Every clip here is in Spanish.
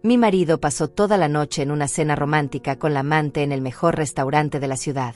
Mi marido pasó toda la noche en una cena romántica con la amante en el mejor restaurante de la ciudad.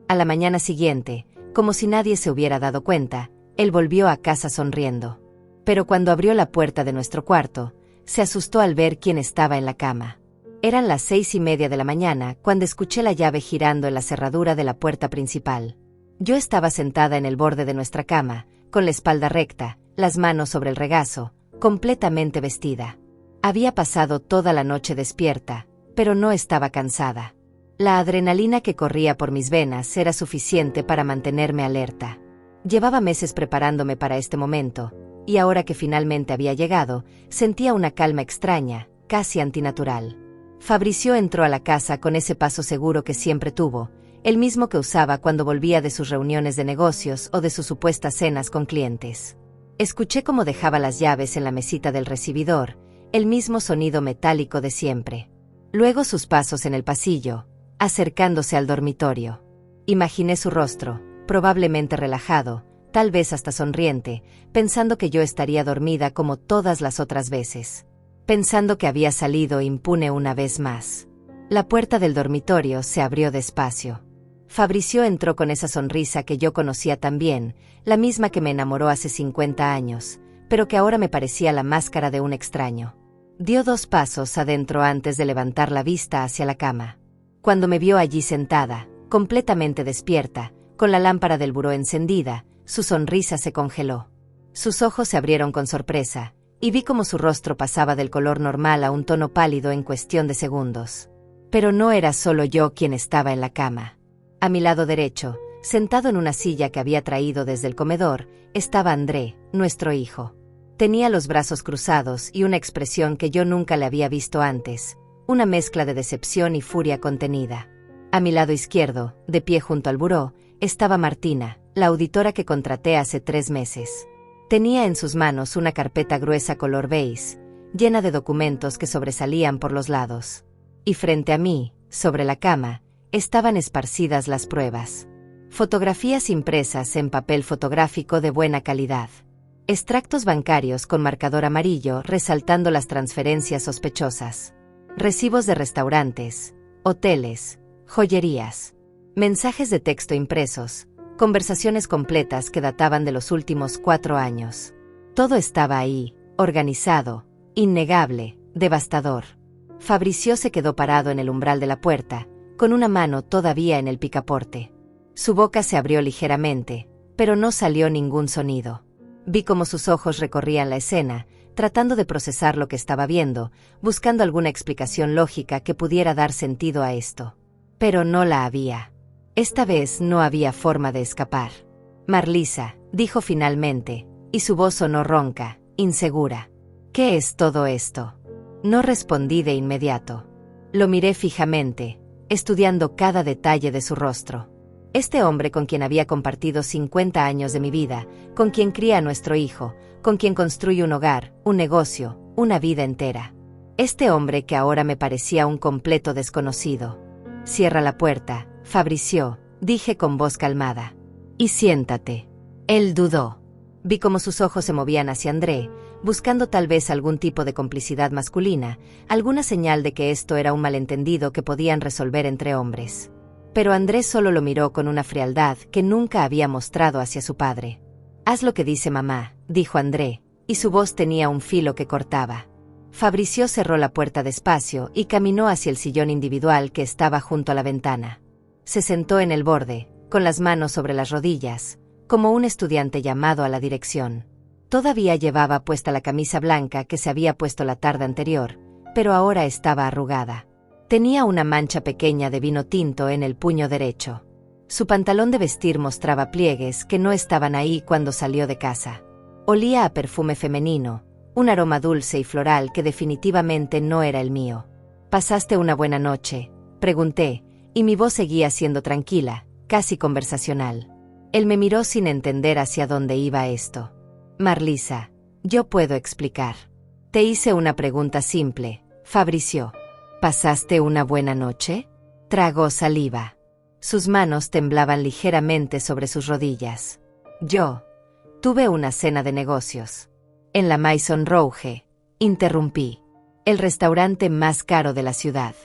A la mañana siguiente, como si nadie se hubiera dado cuenta, él volvió a casa sonriendo. Pero cuando abrió la puerta de nuestro cuarto, se asustó al ver quién estaba en la cama. Eran las 6:30 de la mañana cuando escuché la llave girando en la cerradura de la puerta principal. Yo estaba sentada en el borde de nuestra cama, con la espalda recta, las manos sobre el regazo, completamente vestida. Había pasado toda la noche despierta, pero no estaba cansada. La adrenalina que corría por mis venas era suficiente para mantenerme alerta. Llevaba meses preparándome para este momento, y ahora que finalmente había llegado, sentía una calma extraña, casi antinatural. Fabricio entró a la casa con ese paso seguro que siempre tuvo, el mismo que usaba cuando volvía de sus reuniones de negocios o de sus supuestas cenas con clientes. Escuché cómo dejaba las llaves en la mesita del recibidor, el mismo sonido metálico de siempre. Luego sus pasos en el pasillo, acercándose al dormitorio. Imaginé su rostro, probablemente relajado, tal vez hasta sonriente, pensando que yo estaría dormida como todas las otras veces. Pensando que había salido impune una vez más. La puerta del dormitorio se abrió despacio. Fabricio entró con esa sonrisa que yo conocía tan bien, la misma que me enamoró hace 50 años, pero que ahora me parecía la máscara de un extraño. Dio 2 pasos adentro antes de levantar la vista hacia la cama. Cuando me vio allí sentada, completamente despierta, con la lámpara del buró encendida, su sonrisa se congeló. Sus ojos se abrieron con sorpresa, y vi cómo su rostro pasaba del color normal a un tono pálido en cuestión de segundos. Pero no era solo yo quien estaba en la cama. A mi lado derecho, sentado en una silla que había traído desde el comedor, estaba André, nuestro hijo. Tenía los brazos cruzados y una expresión que yo nunca le había visto antes, una mezcla de decepción y furia contenida. A mi lado izquierdo, de pie junto al buró, estaba Martina, la auditora que contraté hace 3 meses. Tenía en sus manos una carpeta gruesa color beige, llena de documentos que sobresalían por los lados. Y frente a mí, sobre la cama, estaban esparcidas las pruebas. Fotografías impresas en papel fotográfico de buena calidad. Extractos bancarios con marcador amarillo resaltando las transferencias sospechosas. Recibos de restaurantes, hoteles, joyerías. Mensajes de texto impresos. Conversaciones completas que databan de los últimos 4 años. Todo estaba ahí, organizado, innegable, devastador. Fabricio se quedó parado en el umbral de la puerta, con una mano todavía en el picaporte. Su boca se abrió ligeramente, pero no salió ningún sonido. Vi cómo sus ojos recorrían la escena, tratando de procesar lo que estaba viendo, buscando alguna explicación lógica que pudiera dar sentido a esto. Pero no la había. Esta vez no había forma de escapar. Marlisa, dijo finalmente, y su voz sonó ronca, insegura. ¿Qué es todo esto? No respondí de inmediato. Lo miré fijamente, estudiando cada detalle de su rostro. Este hombre con quien había compartido 50 años de mi vida, con quien cría a nuestro hijo, con quien construye un hogar, un negocio, una vida entera. Este hombre que ahora me parecía un completo desconocido. Cierra la puerta, Fabricio, dije con voz calmada. Y siéntate. Él dudó. Vi cómo sus ojos se movían hacia André, buscando tal vez algún tipo de complicidad masculina, alguna señal de que esto era un malentendido que podían resolver entre hombres. Pero André solo lo miró con una frialdad que nunca había mostrado hacia su padre. «Haz lo que dice mamá», dijo André, y su voz tenía un filo que cortaba. Fabricio cerró la puerta despacio y caminó hacia el sillón individual que estaba junto a la ventana. Se sentó en el borde, con las manos sobre las rodillas, como un estudiante llamado a la dirección. Todavía llevaba puesta la camisa blanca que se había puesto la tarde anterior, pero ahora estaba arrugada. Tenía una mancha pequeña de vino tinto en el puño derecho. Su pantalón de vestir mostraba pliegues que no estaban ahí cuando salió de casa. Olía a perfume femenino, un aroma dulce y floral que definitivamente no era el mío. «¿Pasaste una buena noche?», pregunté, y mi voz seguía siendo tranquila, casi conversacional. Él me miró sin entender hacia dónde iba esto. «Marlisa, yo puedo explicar. Te hice una pregunta simple, Fabricio. ¿Pasaste una buena noche?». Tragó saliva. Sus manos temblaban ligeramente sobre sus rodillas. «Yo tuve una cena de negocios. En la Maison Rouge», interrumpí. El restaurante más caro de la ciudad.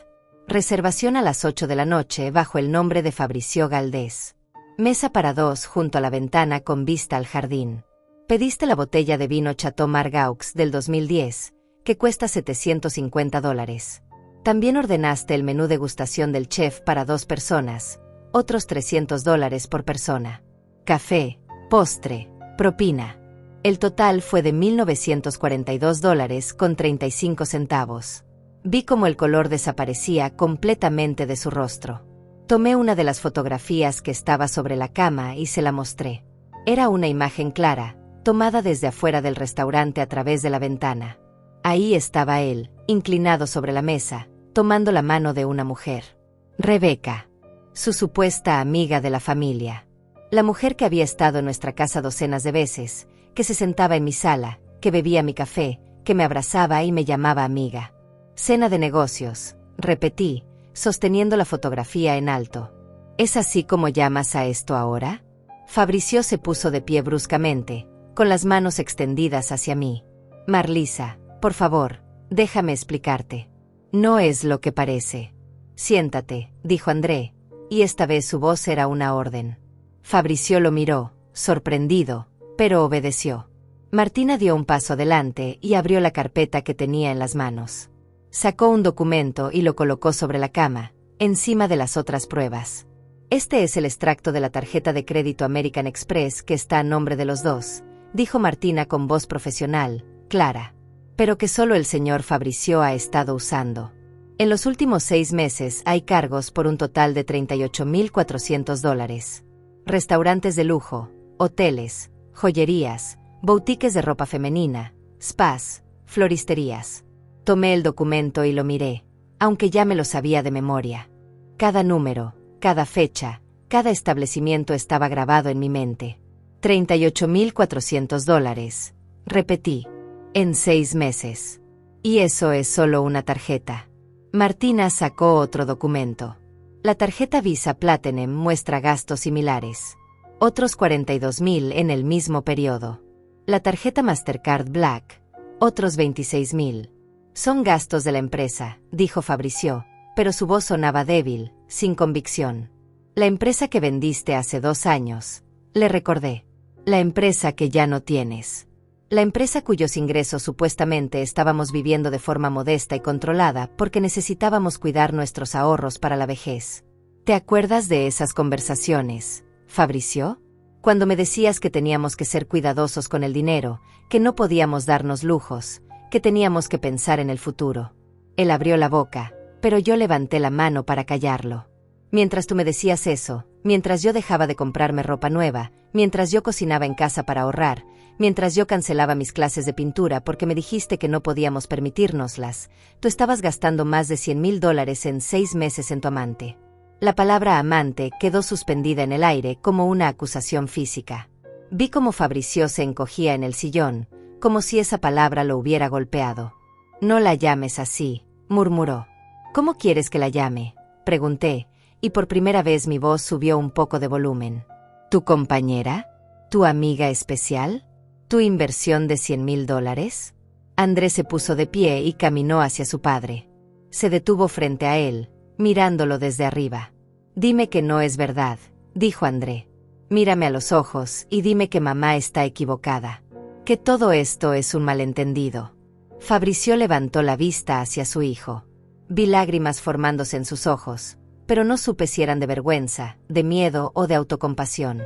Reservación a las 8 de la noche bajo el nombre de Fabricio Galdés. Mesa para dos junto a la ventana con vista al jardín. Pediste la botella de vino Chateau Margaux del 2010, que cuesta $750. También ordenaste el menú degustación del chef para 2 personas, otros $300 por persona. Café, postre, propina. El total fue de $1,942,35. Vi cómo el color desaparecía completamente de su rostro. Tomé una de las fotografías que estaba sobre la cama y se la mostré. Era una imagen clara, tomada desde afuera del restaurante a través de la ventana. Ahí estaba él, inclinado sobre la mesa, tomando la mano de una mujer. Rebeca, su supuesta amiga de la familia. La mujer que había estado en nuestra casa docenas de veces, que se sentaba en mi sala, que bebía mi café, que me abrazaba y me llamaba amiga. Cena de negocios, repetí, sosteniendo la fotografía en alto. ¿Es así como llamas a esto ahora? Fabricio se puso de pie bruscamente, con las manos extendidas hacia mí. Marlisa, por favor, déjame explicarte. No es lo que parece. Siéntate, dijo André, y esta vez su voz era una orden. Fabricio lo miró, sorprendido, pero obedeció. Martina dio un paso adelante y abrió la carpeta que tenía en las manos. Sacó un documento y lo colocó sobre la cama, encima de las otras pruebas. Este es el extracto de la tarjeta de crédito American Express que está a nombre de los dos, dijo Martina con voz profesional, clara, pero que solo el señor Fabricio ha estado usando. En los últimos 6 meses hay cargos por un total de $38,400. Restaurantes de lujo, hoteles, joyerías, boutiques de ropa femenina, spas, floristerías. Tomé el documento y lo miré, aunque ya me lo sabía de memoria. Cada número, cada fecha, cada establecimiento estaba grabado en mi mente. $38,400, repetí, en 6 meses. Y eso es solo una tarjeta. Martina sacó otro documento. La tarjeta Visa Platinum muestra gastos similares. Otros 42,000 en el mismo periodo. La tarjeta Mastercard Black, otros 26,000. Son gastos de la empresa, dijo Fabricio, pero su voz sonaba débil, sin convicción. La empresa que vendiste hace 2 años, le recordé. La empresa que ya no tienes. La empresa cuyos ingresos supuestamente estábamos viviendo de forma modesta y controlada porque necesitábamos cuidar nuestros ahorros para la vejez. ¿Te acuerdas de esas conversaciones, Fabricio? Cuando me decías que teníamos que ser cuidadosos con el dinero, que no podíamos darnos lujos, que teníamos que pensar en el futuro. Él abrió la boca, pero yo levanté la mano para callarlo. Mientras tú me decías eso, mientras yo dejaba de comprarme ropa nueva, mientras yo cocinaba en casa para ahorrar, mientras yo cancelaba mis clases de pintura porque me dijiste que no podíamos permitírnoslas, tú estabas gastando más de $100,000 en 6 meses en tu amante. La palabra amante quedó suspendida en el aire como una acusación física. Vi cómo Fabricio se encogía en el sillón, como si esa palabra lo hubiera golpeado. No la llames así, murmuró. ¿Cómo quieres que la llame?, pregunté, y por primera vez mi voz subió un poco de volumen. ¿Tu compañera? ¿Tu amiga especial? ¿Tu inversión de $100,000? André se puso de pie y caminó hacia su padre. Se detuvo frente a él, mirándolo desde arriba. Dime que no es verdad, dijo André. Mírame a los ojos y dime que mamá está equivocada. Que todo esto es un malentendido. Fabricio levantó la vista hacia su hijo. Vi lágrimas formándose en sus ojos, pero no supe si eran de vergüenza, de miedo o de autocompasión.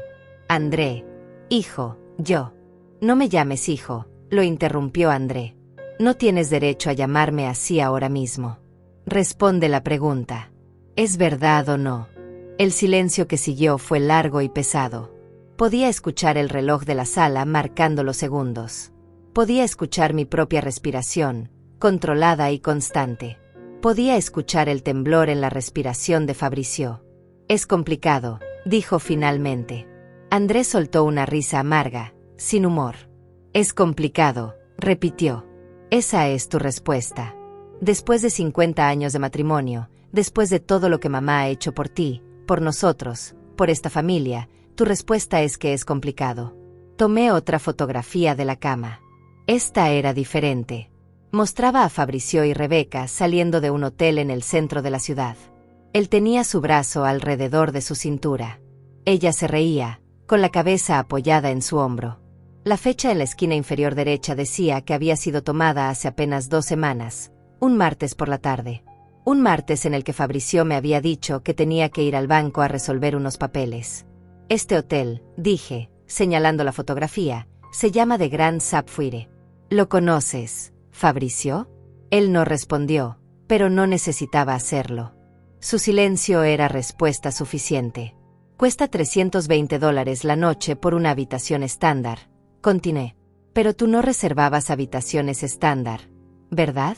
André, hijo, yo. No me llames hijo, lo interrumpió André. No tienes derecho a llamarme así ahora mismo. Responde la pregunta. ¿Es verdad o no? El silencio que siguió fue largo y pesado. Podía escuchar el reloj de la sala marcando los segundos. Podía escuchar mi propia respiración, controlada y constante. Podía escuchar el temblor en la respiración de Fabricio. Es complicado, dijo finalmente. André soltó una risa amarga, sin humor. Es complicado, repitió. Esa es tu respuesta. Después de 50 años de matrimonio, después de todo lo que mamá ha hecho por ti, por nosotros, por esta familia, tu respuesta es que es complicado. Tomé otra fotografía de la cama. Esta era diferente. Mostraba a Fabricio y Rebeca saliendo de un hotel en el centro de la ciudad. Él tenía su brazo alrededor de su cintura. Ella se reía, con la cabeza apoyada en su hombro. La fecha en la esquina inferior derecha decía que había sido tomada hace apenas 2 semanas, un martes por la tarde. Un martes en el que Fabricio me había dicho que tenía que ir al banco a resolver unos papeles. Este hotel, dije, señalando la fotografía, se llama The Grand Sapphire. ¿Lo conoces, Fabricio? Él no respondió, pero no necesitaba hacerlo. Su silencio era respuesta suficiente. Cuesta $320 la noche por una habitación estándar, continué. Pero tú no reservabas habitaciones estándar, ¿verdad?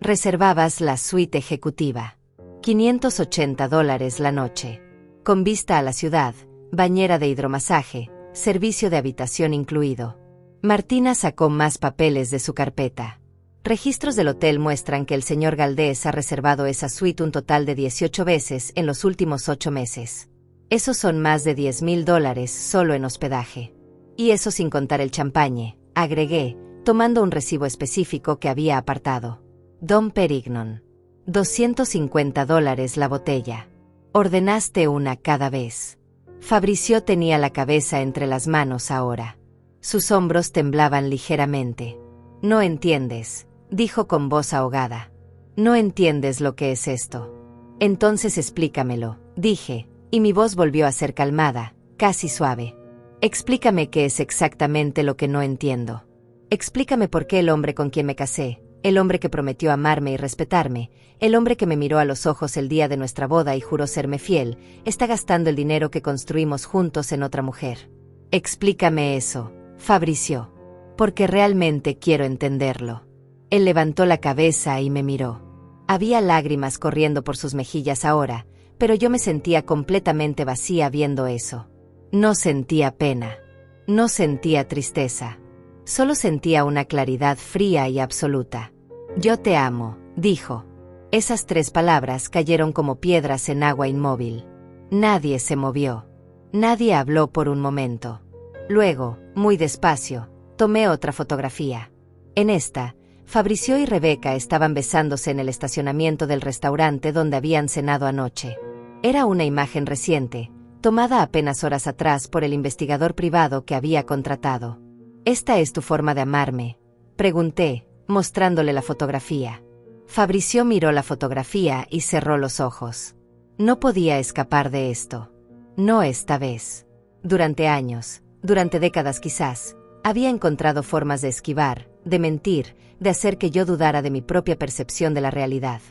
Reservabas la suite ejecutiva. $580 la noche. Con vista a la ciudad, bañera de hidromasaje, servicio de habitación incluido. Martina sacó más papeles de su carpeta. Registros del hotel muestran que el señor Galdés ha reservado esa suite un total de 18 veces en los últimos 8 meses. Esos son más de $10,000 solo en hospedaje. Y eso sin contar el champagne, agregué, tomando un recibo específico que había apartado. Dom Perignon. $250 la botella. Ordenaste una cada vez. Fabricio tenía la cabeza entre las manos ahora. Sus hombros temblaban ligeramente. No entiendes, dijo con voz ahogada. No entiendes lo que es esto. Entonces explícamelo, dije, y mi voz volvió a ser calmada, casi suave. Explícame qué es exactamente lo que no entiendo. Explícame por qué el hombre con quien me casé, el hombre que prometió amarme y respetarme, el hombre que me miró a los ojos el día de nuestra boda y juró serme fiel, está gastando el dinero que construimos juntos en otra mujer. Explícame eso, Fabricio, porque realmente quiero entenderlo. Él levantó la cabeza y me miró. Había lágrimas corriendo por sus mejillas ahora, pero yo me sentía completamente vacía viendo eso. No sentía pena. No sentía tristeza. Solo sentía una claridad fría y absoluta. Yo te amo, dijo. Esas 3 palabras cayeron como piedras en agua inmóvil. Nadie se movió. Nadie habló por un momento. Luego, muy despacio, tomé otra fotografía. En esta, Fabricio y Rebeca estaban besándose en el estacionamiento del restaurante donde habían cenado anoche. Era una imagen reciente, tomada apenas horas atrás por el investigador privado que había contratado. ¿Esta es tu forma de amarme?, pregunté, mostrándole la fotografía. Fabricio miró la fotografía y cerró los ojos. No podía escapar de esto. No esta vez. Durante años, durante décadas quizás, había encontrado formas de esquivar, de mentir, de hacer que yo dudara de mi propia percepción de la realidad.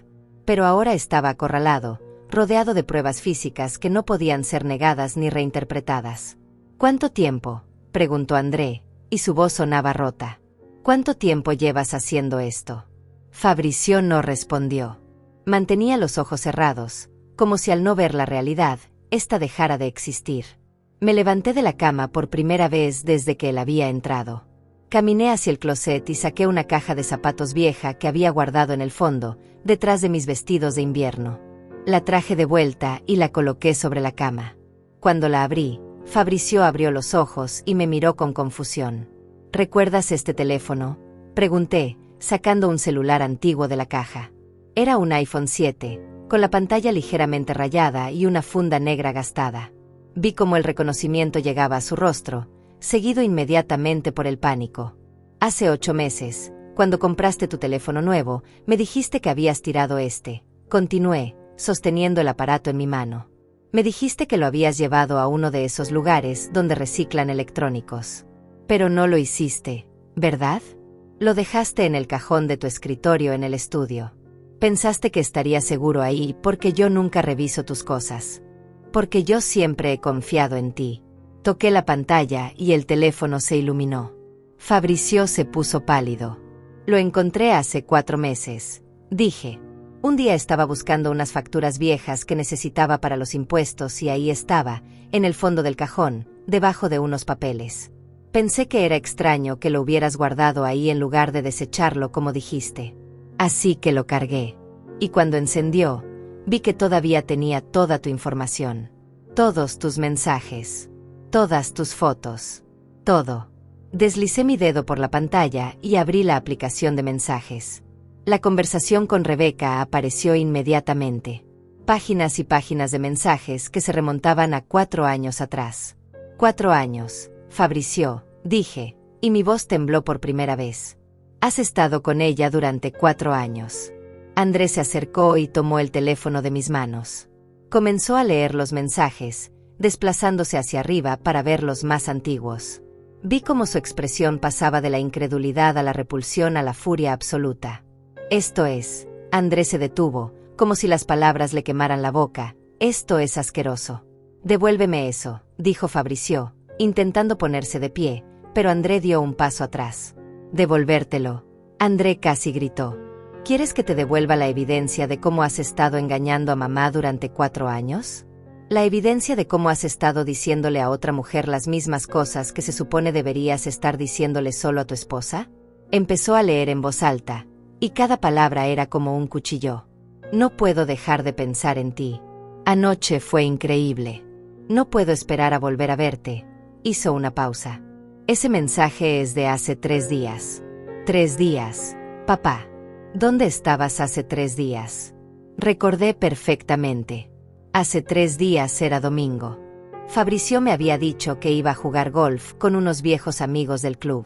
Pero ahora estaba acorralado, rodeado de pruebas físicas que no podían ser negadas ni reinterpretadas. ¿Cuánto tiempo?, preguntó André, y su voz sonaba rota. ¿Cuánto tiempo llevas haciendo esto? Fabricio no respondió. Mantenía los ojos cerrados, como si al no ver la realidad, ésta dejara de existir. Me levanté de la cama por primera vez desde que él había entrado. Caminé hacia el closet y saqué una caja de zapatos vieja que había guardado en el fondo, detrás de mis vestidos de invierno. La traje de vuelta y la coloqué sobre la cama. Cuando la abrí, Fabricio abrió los ojos y me miró con confusión. ¿Recuerdas este teléfono?, pregunté, sacando un celular antiguo de la caja. Era un iPhone 7, con la pantalla ligeramente rayada y una funda negra gastada. Vi cómo el reconocimiento llegaba a su rostro, seguido inmediatamente por el pánico. Hace 8 meses, cuando compraste tu teléfono nuevo, me dijiste que habías tirado este. Continué, sosteniendo el aparato en mi mano. Me dijiste que lo habías llevado a uno de esos lugares donde reciclan electrónicos. Pero no lo hiciste, ¿verdad? Lo dejaste en el cajón de tu escritorio en el estudio. Pensaste que estaría seguro ahí porque yo nunca reviso tus cosas. Porque yo siempre he confiado en ti. Toqué la pantalla y el teléfono se iluminó. Fabricio se puso pálido. Lo encontré hace 4 meses, dije. Un día estaba buscando unas facturas viejas que necesitaba para los impuestos y ahí estaba, en el fondo del cajón, debajo de unos papeles. Pensé que era extraño que lo hubieras guardado ahí en lugar de desecharlo como dijiste. Así que lo cargué. Y cuando encendió, vi que todavía tenía toda tu información. Todos tus mensajes. Todas tus fotos. Todo. Deslicé mi dedo por la pantalla y abrí la aplicación de mensajes. La conversación con Rebeca apareció inmediatamente. Páginas y páginas de mensajes que se remontaban a 4 años atrás. 4 años, Fabricio, dije, y mi voz tembló por primera vez. Has estado con ella durante 4 años. André se acercó y tomó el teléfono de mis manos. Comenzó a leer los mensajes, desplazándose hacia arriba para ver los más antiguos. Vi cómo su expresión pasaba de la incredulidad a la repulsión a la furia absoluta. Esto es, André se detuvo, como si las palabras le quemaran la boca. Esto es asqueroso. Devuélveme eso, dijo Fabricio, intentando ponerse de pie, pero André dio un paso atrás. Devolvértelo. André casi gritó. ¿Quieres que te devuelva la evidencia de cómo has estado engañando a mamá durante 4 años? La evidencia de cómo has estado diciéndole a otra mujer las mismas cosas que se supone deberías estar diciéndole solo a tu esposa? Empezó a leer en voz alta, y cada palabra era como un cuchillo. No puedo dejar de pensar en ti. Anoche fue increíble. No puedo esperar a volver a verte. Hizo una pausa. Ese mensaje es de hace 3 días. 3 días. Papá. ¿Dónde estabas hace 3 días? Recordé perfectamente. Hace 3 días era domingo. Fabricio me había dicho que iba a jugar golf con unos viejos amigos del club.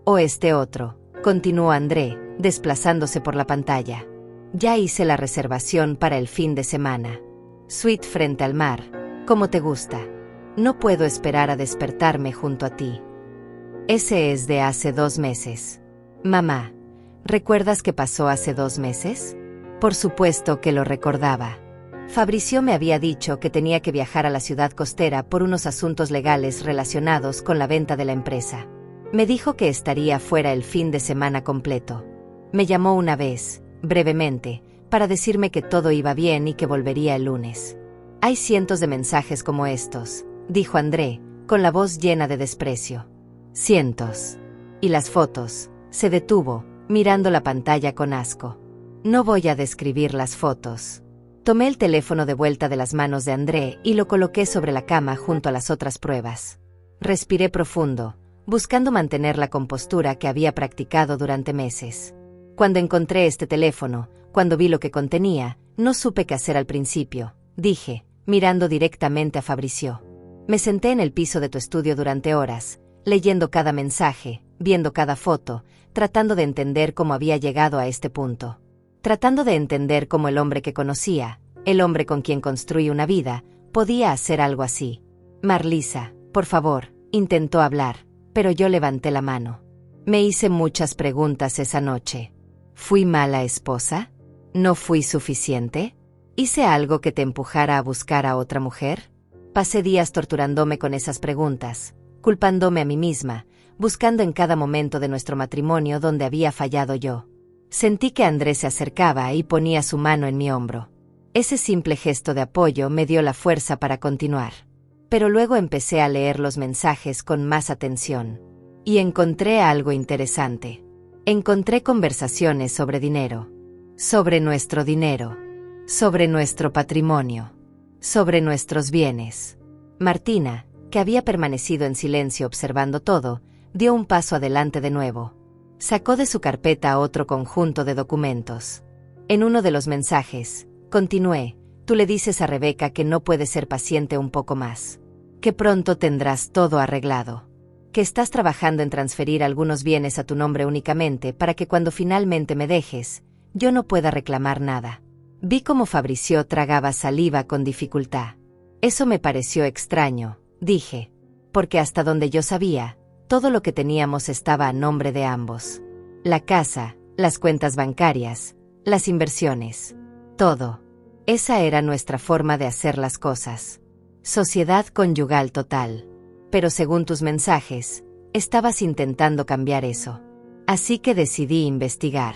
O este otro, continuó André, desplazándose por la pantalla. Ya hice la reservación para el fin de semana. Suite frente al mar, como te gusta. No puedo esperar a despertarme junto a ti. Ese es de hace 2 meses. Mamá, ¿recuerdas qué pasó hace 2 meses? Por supuesto que lo recordaba. Fabricio me había dicho que tenía que viajar a la ciudad costera por unos asuntos legales relacionados con la venta de la empresa. Me dijo que estaría fuera el fin de semana completo. Me llamó una vez, brevemente, para decirme que todo iba bien y que volvería el lunes. Hay cientos de mensajes como estos, dijo André, con la voz llena de desprecio. Cientos. Y las fotos. Se detuvo, mirando la pantalla con asco. No voy a describir las fotos. Tomé el teléfono de vuelta de las manos de André y lo coloqué sobre la cama junto a las otras pruebas. Respiré profundo, buscando mantener la compostura que había practicado durante meses. Cuando encontré este teléfono, cuando vi lo que contenía, no supe qué hacer al principio, dije, mirando directamente a Fabricio. Me senté en el piso de tu estudio durante horas, leyendo cada mensaje, viendo cada foto, tratando de entender cómo había llegado a este punto. Tratando de entender cómo el hombre que conocía, el hombre con quien construí una vida, podía hacer algo así. Marlisa, por favor, intentó hablar, pero yo levanté la mano. Me hice muchas preguntas esa noche. ¿Fui mala esposa? ¿No fui suficiente? ¿Hice algo que te empujara a buscar a otra mujer? Pasé días torturándome con esas preguntas, culpándome a mí misma, buscando en cada momento de nuestro matrimonio donde había fallado yo. Sentí que Andrés se acercaba y ponía su mano en mi hombro. Ese simple gesto de apoyo me dio la fuerza para continuar. Pero luego empecé a leer los mensajes con más atención. Y encontré algo interesante. Encontré conversaciones sobre dinero. Sobre nuestro dinero. Sobre nuestro patrimonio. Sobre nuestros bienes. Martina, que había permanecido en silencio observando todo, dio un paso adelante de nuevo. Sacó de su carpeta otro conjunto de documentos. En uno de los mensajes, continué, tú le dices a Rebeca que no puede ser paciente un poco más. Que pronto tendrás todo arreglado. Que estás trabajando en transferir algunos bienes a tu nombre únicamente para que cuando finalmente me dejes, yo no pueda reclamar nada. Vi cómo Fabricio tragaba saliva con dificultad. Eso me pareció extraño, dije, porque hasta donde yo sabía, todo lo que teníamos estaba a nombre de ambos. La casa, las cuentas bancarias, las inversiones. Todo. Esa era nuestra forma de hacer las cosas. Sociedad conyugal total. Pero según tus mensajes, estabas intentando cambiar eso. Así que decidí investigar.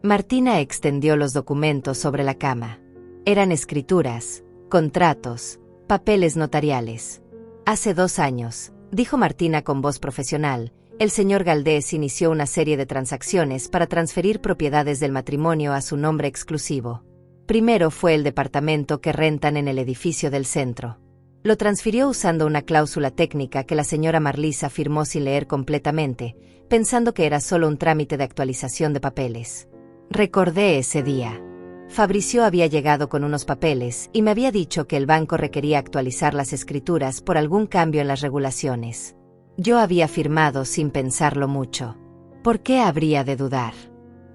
Martina extendió los documentos sobre la cama. Eran escrituras, contratos, papeles notariales. Hace 2 años, dijo Martina con voz profesional, el señor Galdés inició una serie de transacciones para transferir propiedades del matrimonio a su nombre exclusivo. Primero fue el departamento que rentan en el edificio del centro. Lo transfirió usando una cláusula técnica que la señora Marlisa firmó sin leer completamente, pensando que era solo un trámite de actualización de papeles. Recordé ese día. Fabrizio había llegado con unos papeles y me había dicho que el banco requería actualizar las escrituras por algún cambio en las regulaciones. Yo había firmado sin pensarlo mucho. ¿Por qué habría de dudar?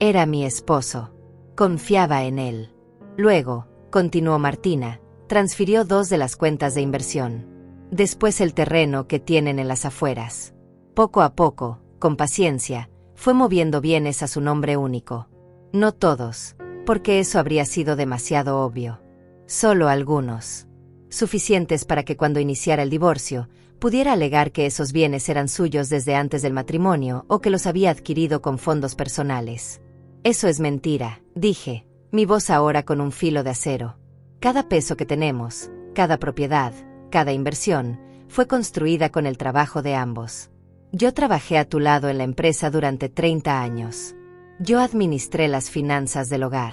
Era mi esposo. Confiaba en él. Luego, continuó Martina, transfirió 2 de las cuentas de inversión. Después el terreno que tienen en las afueras. Poco a poco, con paciencia, fue moviendo bienes a su nombre único. No todos, porque eso habría sido demasiado obvio. Solo algunos. Suficientes para que cuando iniciara el divorcio, pudiera alegar que esos bienes eran suyos desde antes del matrimonio o que los había adquirido con fondos personales. Eso es mentira, dije, mi voz ahora con un filo de acero. Cada peso que tenemos, cada propiedad, cada inversión, fue construida con el trabajo de ambos. Yo trabajé a tu lado en la empresa durante 30 años. Yo administré las finanzas del hogar.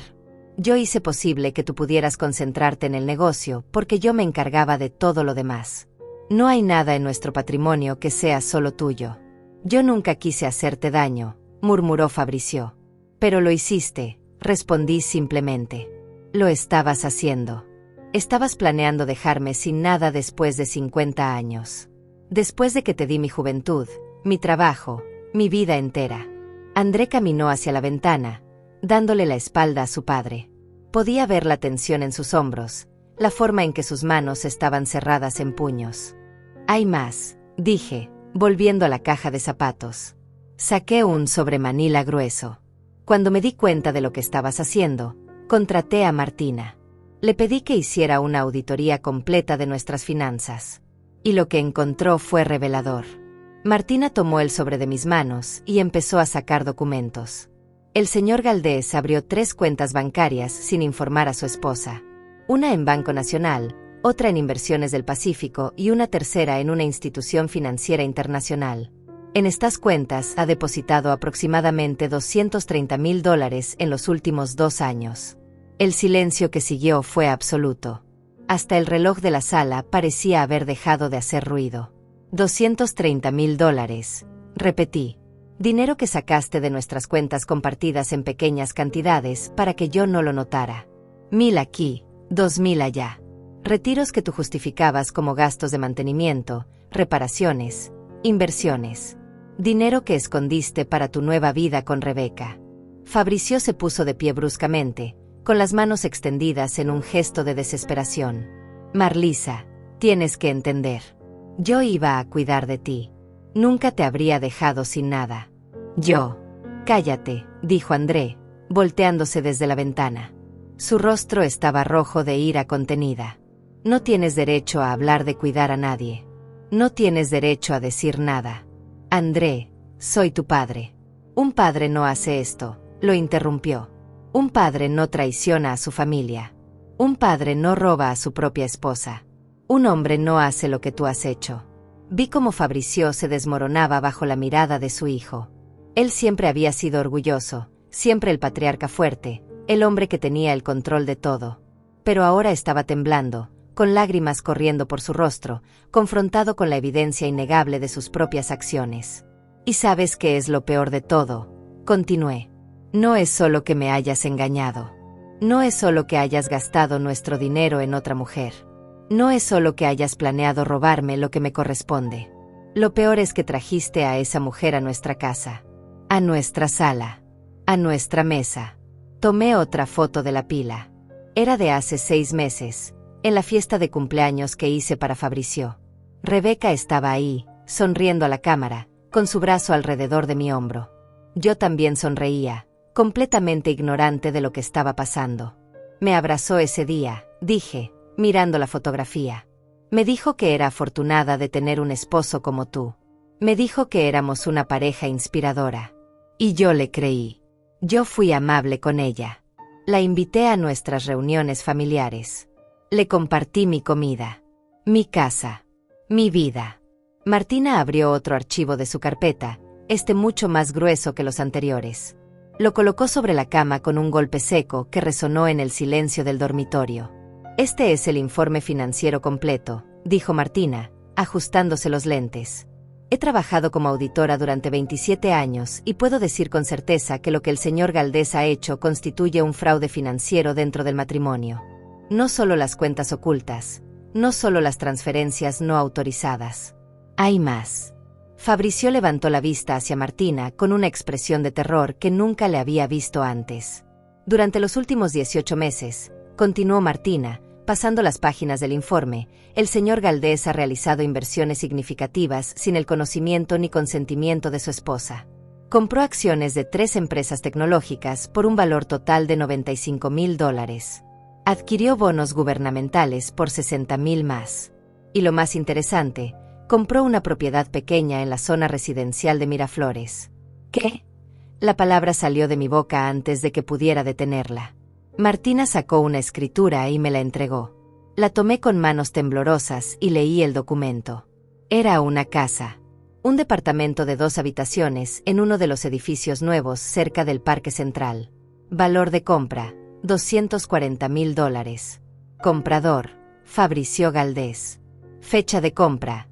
Yo hice posible que tú pudieras concentrarte en el negocio porque yo me encargaba de todo lo demás. No hay nada en nuestro patrimonio que sea solo tuyo. Yo nunca quise hacerte daño, murmuró Fabrizio. Pero lo hiciste, respondí simplemente. Lo estabas haciendo. Estabas planeando dejarme sin nada después de 50 años. Después de que te di mi juventud, mi trabajo, mi vida entera. André caminó hacia la ventana, dándole la espalda a su padre. Podía ver la tensión en sus hombros, la forma en que sus manos estaban cerradas en puños. Hay más, dije, volviendo a la caja de zapatos. Saqué un sobremanila grueso. Cuando me di cuenta de lo que estabas haciendo, contraté a Martina. Le pedí que hiciera una auditoría completa de nuestras finanzas. Y lo que encontró fue revelador. Martina tomó el sobre de mis manos y empezó a sacar documentos. El señor Galdés abrió 3 cuentas bancarias sin informar a su esposa. Una en Banco Nacional, otra en Inversiones del Pacífico y una tercera en una institución financiera internacional. En estas cuentas ha depositado aproximadamente $230,000 en los últimos 2 años. El silencio que siguió fue absoluto. Hasta el reloj de la sala parecía haber dejado de hacer ruido. $230,000, repetí. Dinero que sacaste de nuestras cuentas compartidas en pequeñas cantidades para que yo no lo notara. 1,000 aquí, 2,000 allá. Retiros que tú justificabas como gastos de mantenimiento, reparaciones, inversiones. Dinero que escondiste para tu nueva vida con Rebeca. Fabrizio se puso de pie bruscamente, con las manos extendidas en un gesto de desesperación. Marlisa, tienes que entender. Yo iba a cuidar de ti. Nunca te habría dejado sin nada. Yo. Cállate, dijo André, volteándose desde la ventana. Su rostro estaba rojo de ira contenida. No tienes derecho a hablar de cuidar a nadie. No tienes derecho a decir nada. André, soy tu padre. Un padre no hace esto, lo interrumpió. Un padre no traiciona a su familia. Un padre no roba a su propia esposa. Un hombre no hace lo que tú has hecho. Vi cómo Fabrizio se desmoronaba bajo la mirada de su hijo. Él siempre había sido orgulloso, siempre el patriarca fuerte, el hombre que tenía el control de todo. Pero ahora estaba temblando, con lágrimas corriendo por su rostro, confrontado con la evidencia innegable de sus propias acciones. ¿Y sabes qué es lo peor de todo? Continué. No es solo que me hayas engañado. No es solo que hayas gastado nuestro dinero en otra mujer. No es solo que hayas planeado robarme lo que me corresponde. Lo peor es que trajiste a esa mujer a nuestra casa, a nuestra sala, a nuestra mesa. Tomé otra foto de la pila. Era de hace 6 meses, en la fiesta de cumpleaños que hice para Fabrizio. Rebeca estaba ahí, sonriendo a la cámara, con su brazo alrededor de mi hombro. Yo también sonreía, completamente ignorante de lo que estaba pasando. Me abrazó ese día, dije, mirando la fotografía. Me dijo que era afortunada de tener un esposo como tú. Me dijo que éramos una pareja inspiradora. Y yo le creí. Yo fui amable con ella. La invité a nuestras reuniones familiares. Le compartí mi comida, mi casa, mi vida. Martina abrió otro archivo de su carpeta, mucho más grueso que los anteriores. Lo colocó sobre la cama con un golpe seco que resonó en el silencio del dormitorio. Este es el informe financiero completo, dijo Martina, ajustándose los lentes. He trabajado como auditora durante 27 años y puedo decir con certeza que lo que el señor Galdés ha hecho constituye un fraude financiero dentro del matrimonio. No solo las cuentas ocultas, no solo las transferencias no autorizadas. Hay más. Fabricio levantó la vista hacia Martina con una expresión de terror que nunca le había visto antes. Durante los últimos 18 meses, continuó Martina, pasando las páginas del informe, el señor Galdés ha realizado inversiones significativas sin el conocimiento ni consentimiento de su esposa. Compró acciones de 3 empresas tecnológicas por un valor total de $95,000. Adquirió bonos gubernamentales por $60,000 más. Y lo más interesante, compró una propiedad pequeña en la zona residencial de Miraflores. ¿Qué? La palabra salió de mi boca antes de que pudiera detenerla. Martina sacó una escritura y me la entregó. La tomé con manos temblorosas y leí el documento. Era una casa. Un departamento de 2 habitaciones en uno de los edificios nuevos cerca del Parque Central. Valor de compra, $240,000. Comprador, Fabricio Galdés. Fecha de compra,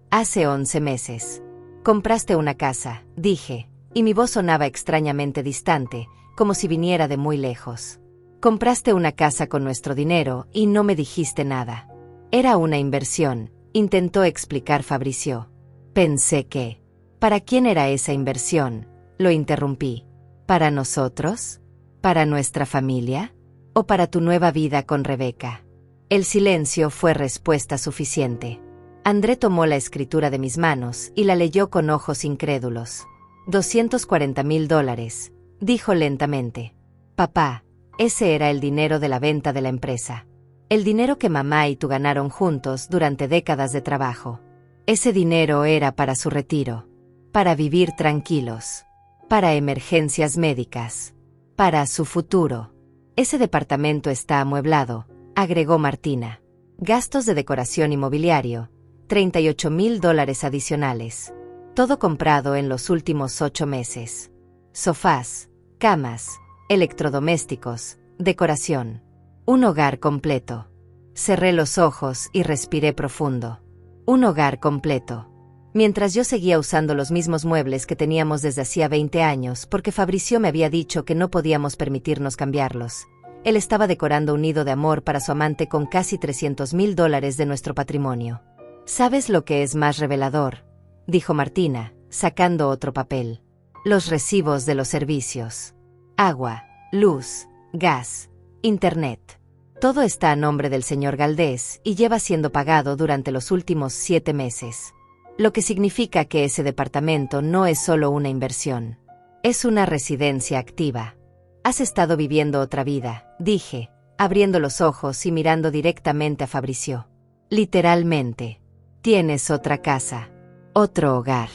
hace 11 meses. Compraste una casa, dije, y mi voz sonaba extrañamente distante, como si viniera de muy lejos. Compraste una casa con nuestro dinero y no me dijiste nada. Era una inversión, intentó explicar Fabricio. Pensé que... ¿Para quién era esa inversión? Lo interrumpí. ¿Para nosotros? ¿Para nuestra familia? ¿O para tu nueva vida con Rebeca? El silencio fue respuesta suficiente. André tomó la escritura de mis manos y la leyó con ojos incrédulos. $240,000, dijo lentamente. Papá, ese era el dinero de la venta de la empresa. El dinero que mamá y tú ganaron juntos durante décadas de trabajo. Ese dinero era para su retiro. Para vivir tranquilos. Para emergencias médicas. Para su futuro. Ese departamento está amueblado, agregó Martina. Gastos de decoración y mobiliario, $38,000 adicionales. Todo comprado en los últimos 8 meses. Sofás, camas, electrodomésticos, decoración. Un hogar completo. Cerré los ojos y respiré profundo. Un hogar completo. Mientras yo seguía usando los mismos muebles que teníamos desde hacía 20 años porque Fabricio me había dicho que no podíamos permitirnos cambiarlos. Él estaba decorando un nido de amor para su amante con casi $300,000 de nuestro patrimonio. ¿Sabes lo que es más revelador?, dijo Martina, sacando otro papel. Los recibos de los servicios. Agua, luz, gas, internet. Todo está a nombre del señor Galdés y lleva siendo pagado durante los últimos 7 meses. Lo que significa que ese departamento no es solo una inversión. Es una residencia activa. Has estado viviendo otra vida, dije, abriendo los ojos y mirando directamente a Fabricio. Literalmente. Tienes otra casa. Otro hogar.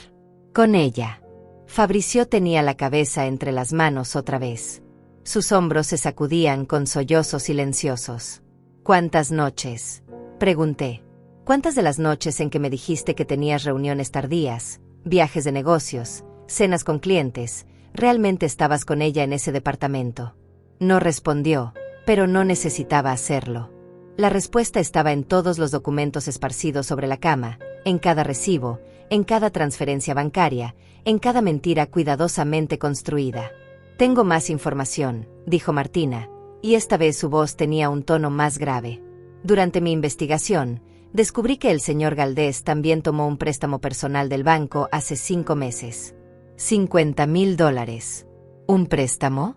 Con ella. Fabricio tenía la cabeza entre las manos otra vez. Sus hombros se sacudían con sollozos silenciosos. ¿Cuántas noches?, pregunté. ¿Cuántas de las noches en que me dijiste que tenías reuniones tardías, viajes de negocios, cenas con clientes, realmente estabas con ella en ese departamento? No respondió, pero no necesitaba hacerlo. La respuesta estaba en todos los documentos esparcidos sobre la cama, en cada recibo, en cada transferencia bancaria, en cada mentira cuidadosamente construida. Tengo más información, dijo Martina, y esta vez su voz tenía un tono más grave. Durante mi investigación, descubrí que el señor Galdés también tomó un préstamo personal del banco hace 5 meses. $50,000. ¿Un préstamo?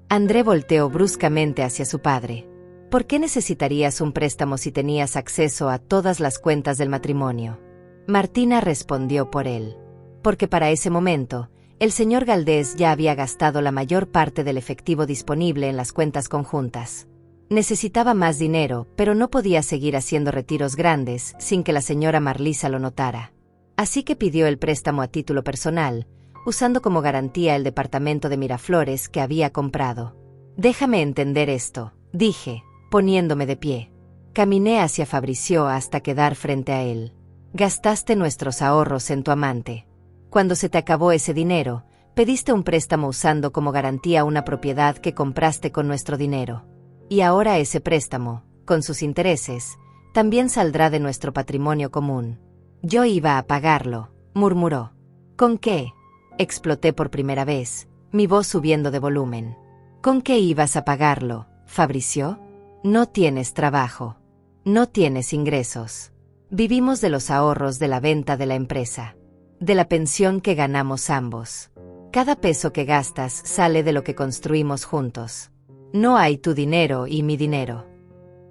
André volteó bruscamente hacia su padre. ¿Por qué necesitarías un préstamo si tenías acceso a todas las cuentas del matrimonio? Martina respondió por él. Porque para ese momento, el señor Galdés ya había gastado la mayor parte del efectivo disponible en las cuentas conjuntas. Necesitaba más dinero, pero no podía seguir haciendo retiros grandes sin que la señora Marlisa lo notara. Así que pidió el préstamo a título personal, usando como garantía el departamento de Miraflores que había comprado. Déjame entender esto, dije, poniéndome de pie. Caminé hacia Fabricio hasta quedar frente a él. Gastaste nuestros ahorros en tu amante. Cuando se te acabó ese dinero, pediste un préstamo usando como garantía una propiedad que compraste con nuestro dinero. Y ahora ese préstamo, con sus intereses, también saldrá de nuestro patrimonio común. Yo iba a pagarlo, murmuró. ¿Con qué? Exploté por primera vez, mi voz subiendo de volumen. ¿Con qué ibas a pagarlo, Fabricio? No tienes trabajo. No tienes ingresos. Vivimos de los ahorros de la venta de la empresa. De la pensión que ganamos ambos. Cada peso que gastas sale de lo que construimos juntos. No hay tu dinero y mi dinero.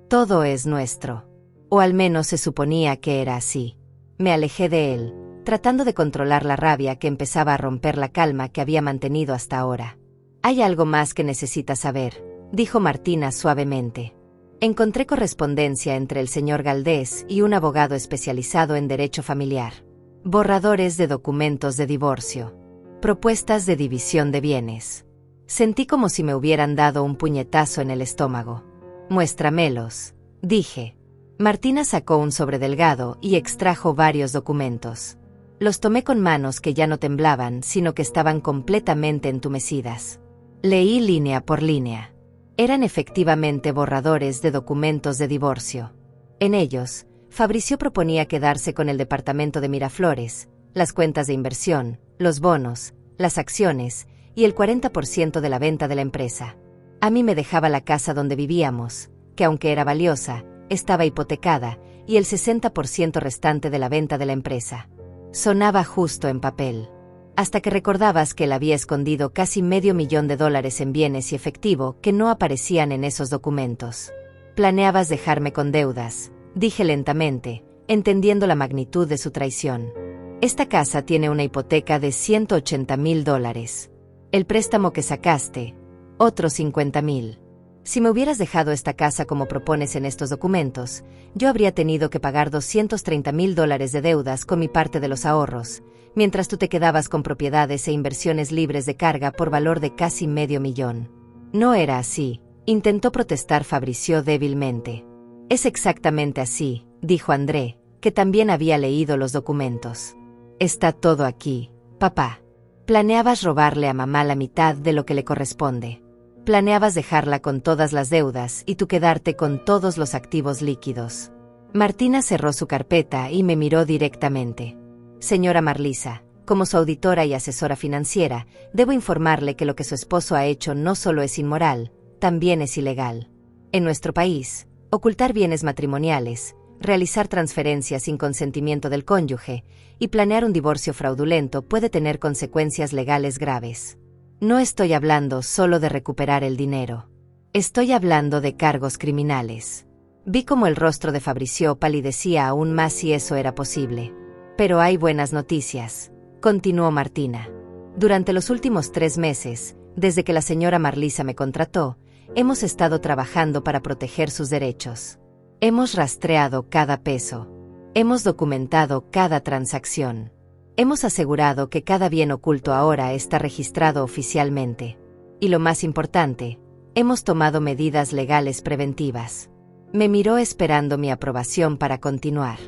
Todo es nuestro. O al menos se suponía que era así. Me alejé de él, tratando de controlar la rabia que empezaba a romper la calma que había mantenido hasta ahora. «Hay algo más que necesitas saber», dijo Martina suavemente. Encontré correspondencia entre el señor Galdés y un abogado especializado en derecho familiar. Borradores de documentos de divorcio. Propuestas de división de bienes. Sentí como si me hubieran dado un puñetazo en el estómago. «Muéstramelos», dije. Martina sacó un sobre delgado y extrajo varios documentos. Los tomé con manos que ya no temblaban, sino que estaban completamente entumecidas. Leí línea por línea. Eran efectivamente borradores de documentos de divorcio. En ellos, Fabricio proponía quedarse con el departamento de Miraflores, las cuentas de inversión, los bonos, las acciones y el 40% de la venta de la empresa. A mí me dejaba la casa donde vivíamos, que aunque era valiosa, estaba hipotecada, y el 60% restante de la venta de la empresa. Sonaba justo en papel. Hasta que recordabas que él había escondido casi $500,000 en bienes y efectivo que no aparecían en esos documentos. Planeabas dejarme con deudas, dije lentamente, entendiendo la magnitud de su traición. Esta casa tiene una hipoteca de $180,000. El préstamo que sacaste, otros $50,000. Si me hubieras dejado esta casa como propones en estos documentos, yo habría tenido que pagar $230,000 de deudas con mi parte de los ahorros, mientras tú te quedabas con propiedades e inversiones libres de carga por valor de casi $500,000. No era así, intentó protestar Fabricio débilmente. Es exactamente así, dijo André, que también había leído los documentos. Está todo aquí, papá. Planeabas robarle a mamá la mitad de lo que le corresponde. Planeabas dejarla con todas las deudas y tú quedarte con todos los activos líquidos. Martina cerró su carpeta y me miró directamente. Señora Marlisa, como su auditora y asesora financiera, debo informarle que lo que su esposo ha hecho no solo es inmoral, también es ilegal. En nuestro país, ocultar bienes matrimoniales, realizar transferencias sin consentimiento del cónyuge y planear un divorcio fraudulento puede tener consecuencias legales graves. No estoy hablando solo de recuperar el dinero. Estoy hablando de cargos criminales. Vi cómo el rostro de Fabricio palidecía aún más si eso era posible. Pero hay buenas noticias, continuó Martina. Durante los últimos 3 meses, desde que la señora Marlisa me contrató, hemos estado trabajando para proteger sus derechos. Hemos rastreado cada peso. Hemos documentado cada transacción. Hemos asegurado que cada bien oculto ahora está registrado oficialmente. Y lo más importante, hemos tomado medidas legales preventivas. Me miró esperando mi aprobación para continuar.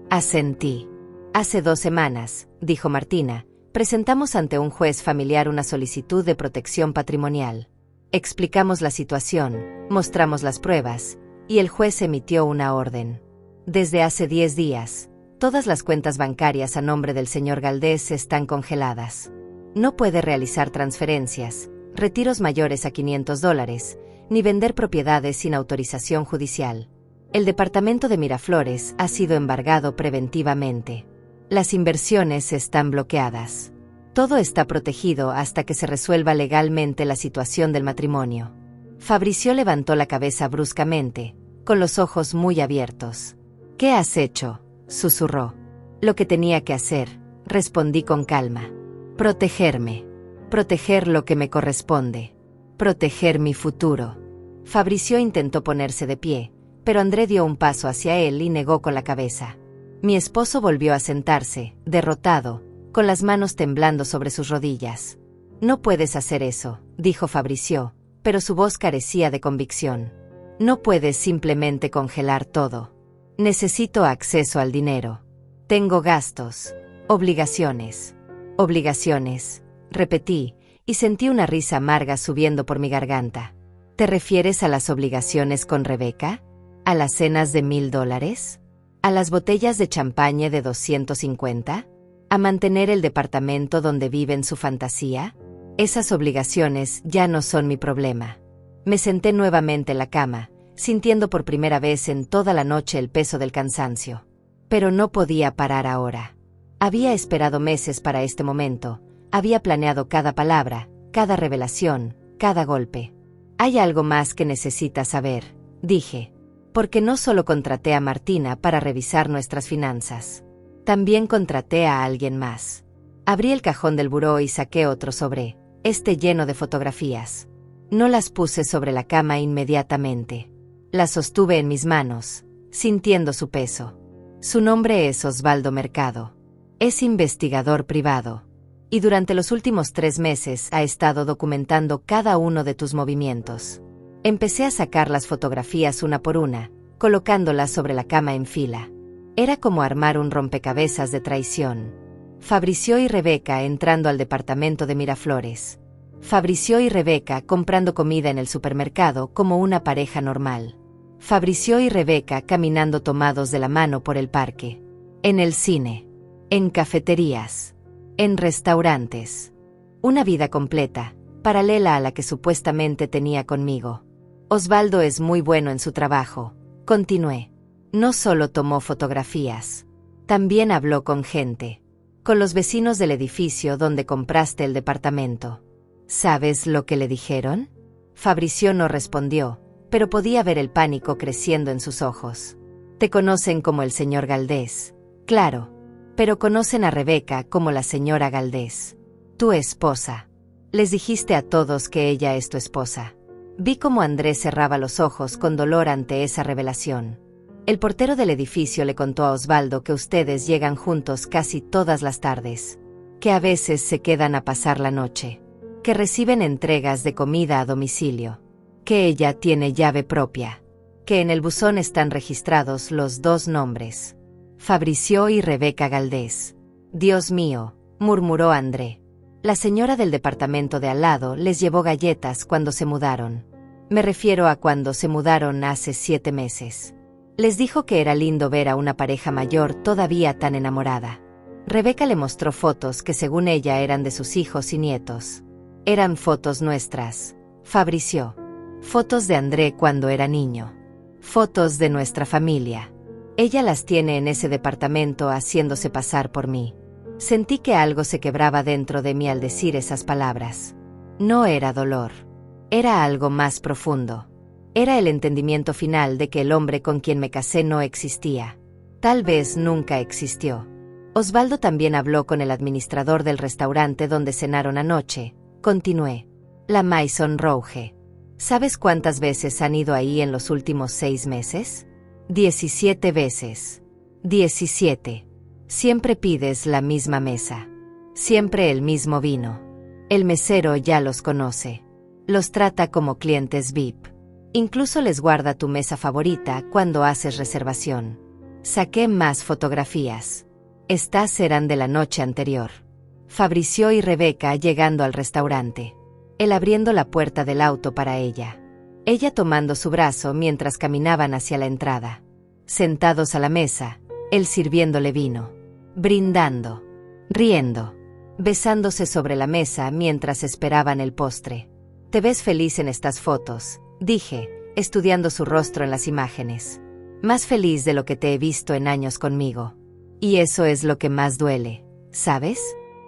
Asentí. Hace 2 semanas, dijo Martina, presentamos ante un juez familiar una solicitud de protección patrimonial. Explicamos la situación, mostramos las pruebas, y el juez emitió una orden. Desde hace 10 días, todas las cuentas bancarias a nombre del señor Galdés están congeladas. No puede realizar transferencias, retiros mayores a $500, ni vender propiedades sin autorización judicial. El departamento de Miraflores ha sido embargado preventivamente. Las inversiones están bloqueadas. Todo está protegido hasta que se resuelva legalmente la situación del matrimonio. Fabricio levantó la cabeza bruscamente, con los ojos muy abiertos. ¿Qué has hecho?, susurró. Lo que tenía que hacer, respondí con calma. Protegerme. Proteger lo que me corresponde. Proteger mi futuro. Fabricio intentó ponerse de pie, pero André dio un paso hacia él y negó con la cabeza. Mi esposo volvió a sentarse, derrotado, con las manos temblando sobre sus rodillas. No puedes hacer eso, dijo Fabricio, pero su voz carecía de convicción. No puedes simplemente congelar todo. Necesito acceso al dinero. Tengo gastos, obligaciones. Obligaciones, repetí, y sentí una risa amarga subiendo por mi garganta. ¿Te refieres a las obligaciones con Rebeca? ¿A las cenas de $1000? ¿A las botellas de champaña de 250? ¿A mantener el departamento donde vive en su fantasía? Esas obligaciones ya no son mi problema. Me senté nuevamente en la cama, sintiendo por primera vez en toda la noche el peso del cansancio. Pero no podía parar ahora. Había esperado meses para este momento, había planeado cada palabra, cada revelación, cada golpe. Hay algo más que necesitas saber, dije. Porque no solo contraté a Martina para revisar nuestras finanzas. También contraté a alguien más. Abrí el cajón del buró y saqué otro sobre, lleno de fotografías. No las puse sobre la cama inmediatamente. Las sostuve en mis manos, sintiendo su peso. Su nombre es Osvaldo Mercado. Es investigador privado. Y durante los últimos 3 meses ha estado documentando cada uno de tus movimientos. Empecé a sacar las fotografías una por una, colocándolas sobre la cama en fila. Era como armar un rompecabezas de traición. Fabricio y Rebeca entrando al departamento de Miraflores. Fabricio y Rebeca comprando comida en el supermercado como una pareja normal. Fabricio y Rebeca caminando tomados de la mano por el parque. En el cine. En cafeterías. En restaurantes. Una vida completa, paralela a la que supuestamente tenía conmigo. Osvaldo es muy bueno en su trabajo, continué. No solo tomó fotografías, también habló con gente. Con los vecinos del edificio donde compraste el departamento. ¿Sabes lo que le dijeron? Fabricio no respondió, pero podía ver el pánico creciendo en sus ojos. Te conocen como el señor Galdés, claro, pero conocen a Rebeca como la señora Galdés, tu esposa. Les dijiste a todos que ella es tu esposa. Vi cómo Andrés cerraba los ojos con dolor ante esa revelación. El portero del edificio le contó a Osvaldo que ustedes llegan juntos casi todas las tardes, que a veces se quedan a pasar la noche, que reciben entregas de comida a domicilio, que ella tiene llave propia, que en el buzón están registrados los 2 nombres, Fabricio y Rebeca Galdés. Dios mío, murmuró André. La señora del departamento de al lado les llevó galletas cuando se mudaron. Me refiero a cuando se mudaron hace 7 meses. Les dijo que era lindo ver a una pareja mayor todavía tan enamorada. Rebeca le mostró fotos que según ella eran de sus hijos y nietos. Eran fotos nuestras, Fabricio. Fotos de André cuando era niño. Fotos de nuestra familia. Ella las tiene en ese departamento haciéndose pasar por mí. Sentí que algo se quebraba dentro de mí al decir esas palabras. No era dolor. Era algo más profundo. Era el entendimiento final de que el hombre con quien me casé no existía. Tal vez nunca existió. Osvaldo también habló con el administrador del restaurante donde cenaron anoche. Continué. La Maison Rouge. ¿Sabes cuántas veces han ido ahí en los últimos 6 meses? 17 veces. 17. Siempre pides la misma mesa. Siempre el mismo vino. El mesero ya los conoce. Los trata como clientes VIP. Incluso les guarda tu mesa favorita cuando haces reservación. Saqué más fotografías. Estas eran de la noche anterior. Fabricio y Rebeca llegando al restaurante. Él abriendo la puerta del auto para ella. Ella tomando su brazo mientras caminaban hacia la entrada. Sentados a la mesa, él sirviéndole vino. Brindando. Riendo. Besándose sobre la mesa mientras esperaban el postre. Te ves feliz en estas fotos, dije, estudiando su rostro en las imágenes. Más feliz de lo que te he visto en años conmigo. Y eso es lo que más duele, ¿sabes?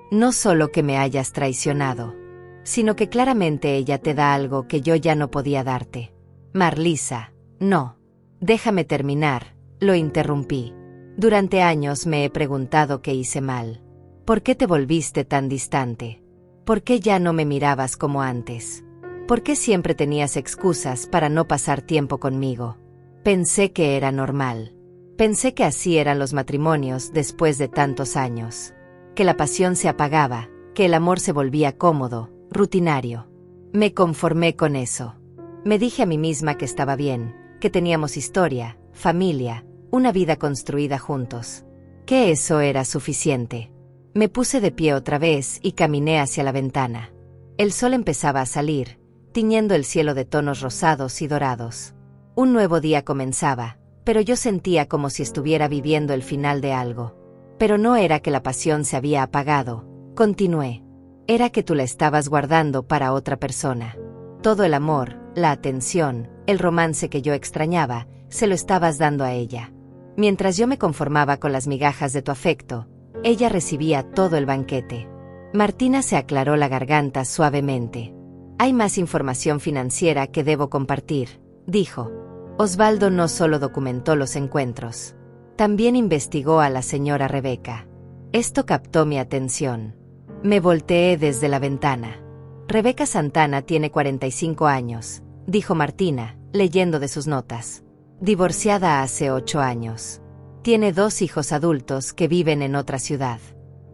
No solo que me hayas traicionado, sino que claramente ella te da algo que yo ya no podía darte. Marlisa, no. Déjame terminar, lo interrumpí. Durante años me he preguntado qué hice mal. ¿Por qué te volviste tan distante? ¿Por qué ya no me mirabas como antes? ¿Por qué siempre tenías excusas para no pasar tiempo conmigo? Pensé que era normal. Pensé que así eran los matrimonios después de tantos años. Que la pasión se apagaba, que el amor se volvía cómodo, rutinario. Me conformé con eso. Me dije a mí misma que estaba bien, que teníamos historia, familia, una vida construida juntos. Que eso era suficiente. Me puse de pie otra vez y caminé hacia la ventana. El sol empezaba a salir, tiñendo el cielo de tonos rosados y dorados. Un nuevo día comenzaba, pero yo sentía como si estuviera viviendo el final de algo. Pero no era que la pasión se había apagado, continué. Era que tú la estabas guardando para otra persona. Todo el amor, la atención, el romance que yo extrañaba, se lo estabas dando a ella. Mientras yo me conformaba con las migajas de tu afecto, ella recibía todo el banquete. Martina se aclaró la garganta suavemente. Hay más información financiera que debo compartir, dijo. Osvaldo no solo documentó los encuentros, también investigó a la señora Rebeca. Esto captó mi atención. Me volteé desde la ventana. Rebeca Santana tiene 45 años, dijo Martina, leyendo de sus notas. Divorciada hace 8 años. Tiene 2 hijos adultos que viven en otra ciudad.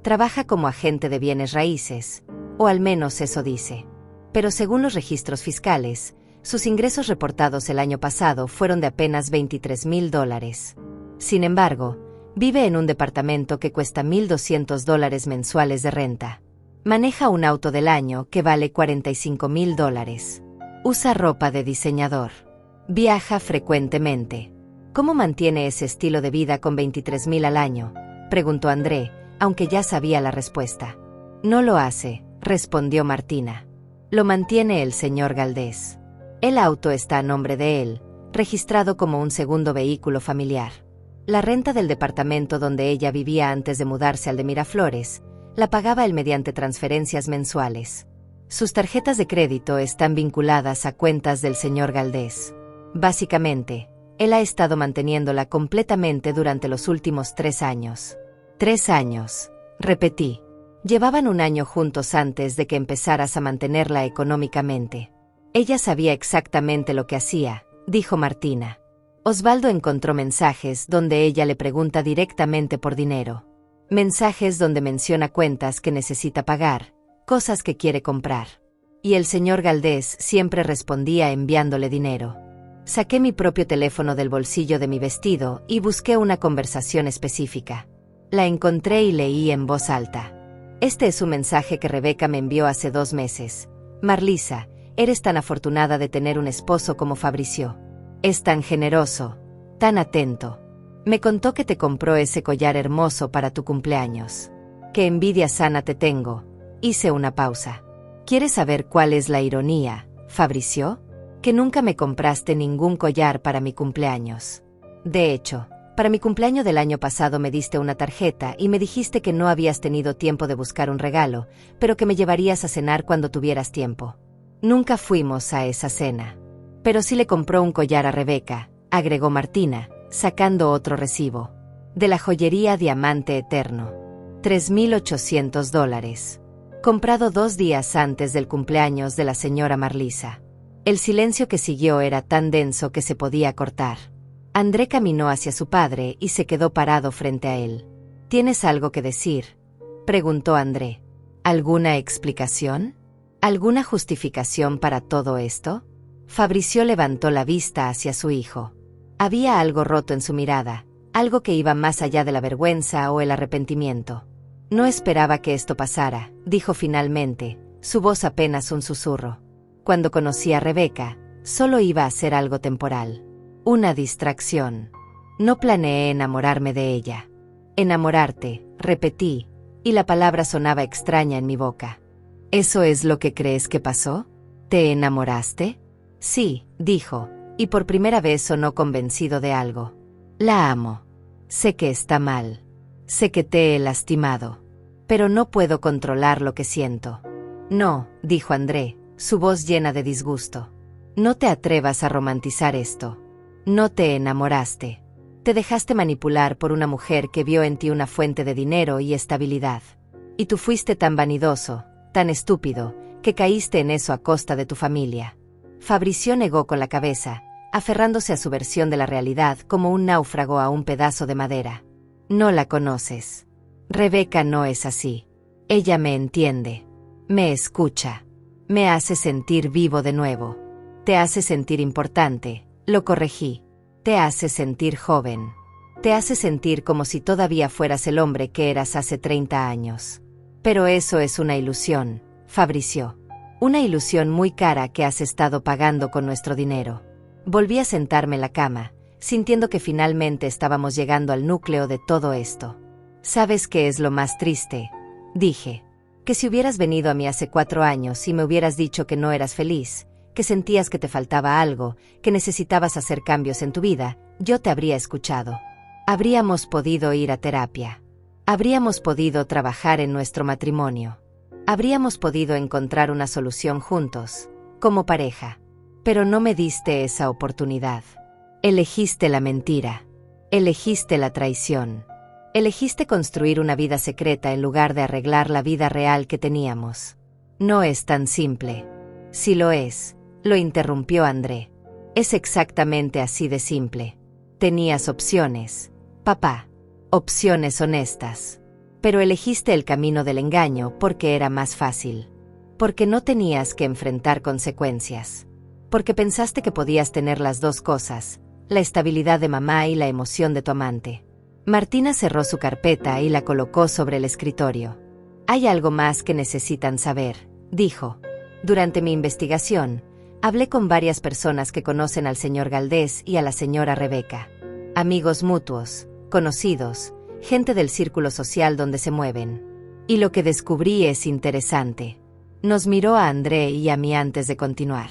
Trabaja como agente de bienes raíces, o al menos eso dice. Pero según los registros fiscales, sus ingresos reportados el año pasado fueron de apenas $23,000. Sin embargo, vive en un departamento que cuesta $1,200 mensuales de renta. Maneja un auto del año que vale $45,000. Usa ropa de diseñador. Viaja frecuentemente. ¿Cómo mantiene ese estilo de vida con $23,000 al año?, preguntó André, aunque ya sabía la respuesta. No lo hace, respondió Martina. Lo mantiene el señor Galdés. El auto está a nombre de él, registrado como un segundo vehículo familiar. La renta del departamento donde ella vivía antes de mudarse al de Miraflores, la pagaba él mediante transferencias mensuales. Sus tarjetas de crédito están vinculadas a cuentas del señor Galdés. Básicamente, él ha estado manteniéndola completamente durante los últimos 3 años. 3 años, repetí. Llevaban 1 año juntos antes de que empezaras a mantenerla económicamente. Ella sabía exactamente lo que hacía, dijo Martina. Osvaldo encontró mensajes donde ella le pregunta directamente por dinero. Mensajes donde menciona cuentas que necesita pagar, cosas que quiere comprar. Y el señor Galdés siempre respondía enviándole dinero. Saqué mi propio teléfono del bolsillo de mi vestido y busqué una conversación específica. La encontré y leí en voz alta. Este es un mensaje que Rebeca me envió hace 2 meses. Marlisa, eres tan afortunada de tener un esposo como Fabricio. Es tan generoso, tan atento. Me contó que te compró ese collar hermoso para tu cumpleaños. Qué envidia sana te tengo. Hice una pausa. ¿Quieres saber cuál es la ironía, Fabricio? Que nunca me compraste ningún collar para mi cumpleaños. De hecho, para mi cumpleaños del año pasado me diste una tarjeta y me dijiste que no habías tenido tiempo de buscar un regalo, pero que me llevarías a cenar cuando tuvieras tiempo. Nunca fuimos a esa cena. Pero sí le compró un collar a Rebeca, agregó Martina, sacando otro recibo. De la joyería Diamante Eterno. $3,800. Comprado 2 días antes del cumpleaños de la señora Marlisa. El silencio que siguió era tan denso que se podía cortar. André caminó hacia su padre y se quedó parado frente a él. ¿Tienes algo que decir?, preguntó André. ¿Alguna explicación? ¿Alguna justificación para todo esto? Fabricio levantó la vista hacia su hijo. Había algo roto en su mirada, algo que iba más allá de la vergüenza o el arrepentimiento. No esperaba que esto pasara, dijo finalmente, su voz apenas un susurro. Cuando conocí a Rebeca, solo iba a ser algo temporal. Una distracción. No planeé enamorarme de ella. Enamorarte, repetí, y la palabra sonaba extraña en mi boca. ¿Eso es lo que crees que pasó? ¿Te enamoraste? Sí, dijo, y por primera vez sonó convencido de algo. La amo. Sé que está mal. Sé que te he lastimado. Pero no puedo controlar lo que siento. No, dijo André, su voz llena de disgusto. No te atrevas a romantizar esto. No te enamoraste. Te dejaste manipular por una mujer que vio en ti una fuente de dinero y estabilidad. Y tú fuiste tan vanidoso, tan estúpido, que caíste en eso a costa de tu familia. Fabricio negó con la cabeza, aferrándose a su versión de la realidad como un náufrago a un pedazo de madera. No la conoces. Rebeca no es así. Ella me entiende. Me escucha. Me hace sentir vivo de nuevo. Te hace sentir importante, lo corregí. Te hace sentir joven. Te hace sentir como si todavía fueras el hombre que eras hace 30 años. Pero eso es una ilusión, Fabricio. Una ilusión muy cara que has estado pagando con nuestro dinero. Volví a sentarme en la cama, sintiendo que finalmente estábamos llegando al núcleo de todo esto. ¿Sabes qué es lo más triste?, dije. Que si hubieras venido a mí hace 4 años y me hubieras dicho que no eras feliz, que sentías que te faltaba algo, que necesitabas hacer cambios en tu vida, yo te habría escuchado. Habríamos podido ir a terapia. Habríamos podido trabajar en nuestro matrimonio. Habríamos podido encontrar una solución juntos, como pareja. Pero no me diste esa oportunidad. Elegiste la mentira. Elegiste la traición. Elegiste construir una vida secreta en lugar de arreglar la vida real que teníamos. No es tan simple. Si lo es, lo interrumpió André. Es exactamente así de simple. Tenías opciones, papá. Opciones honestas. Pero elegiste el camino del engaño porque era más fácil. Porque no tenías que enfrentar consecuencias. Porque pensaste que podías tener las dos cosas, la estabilidad de mamá y la emoción de tu amante. Martina cerró su carpeta y la colocó sobre el escritorio. Hay algo más que necesitan saber, dijo. Durante mi investigación, hablé con varias personas que conocen al señor Galdés y a la señora Rebeca. Amigos mutuos, conocidos, gente del círculo social donde se mueven. Y lo que descubrí es interesante. Nos miró a André y a mí antes de continuar.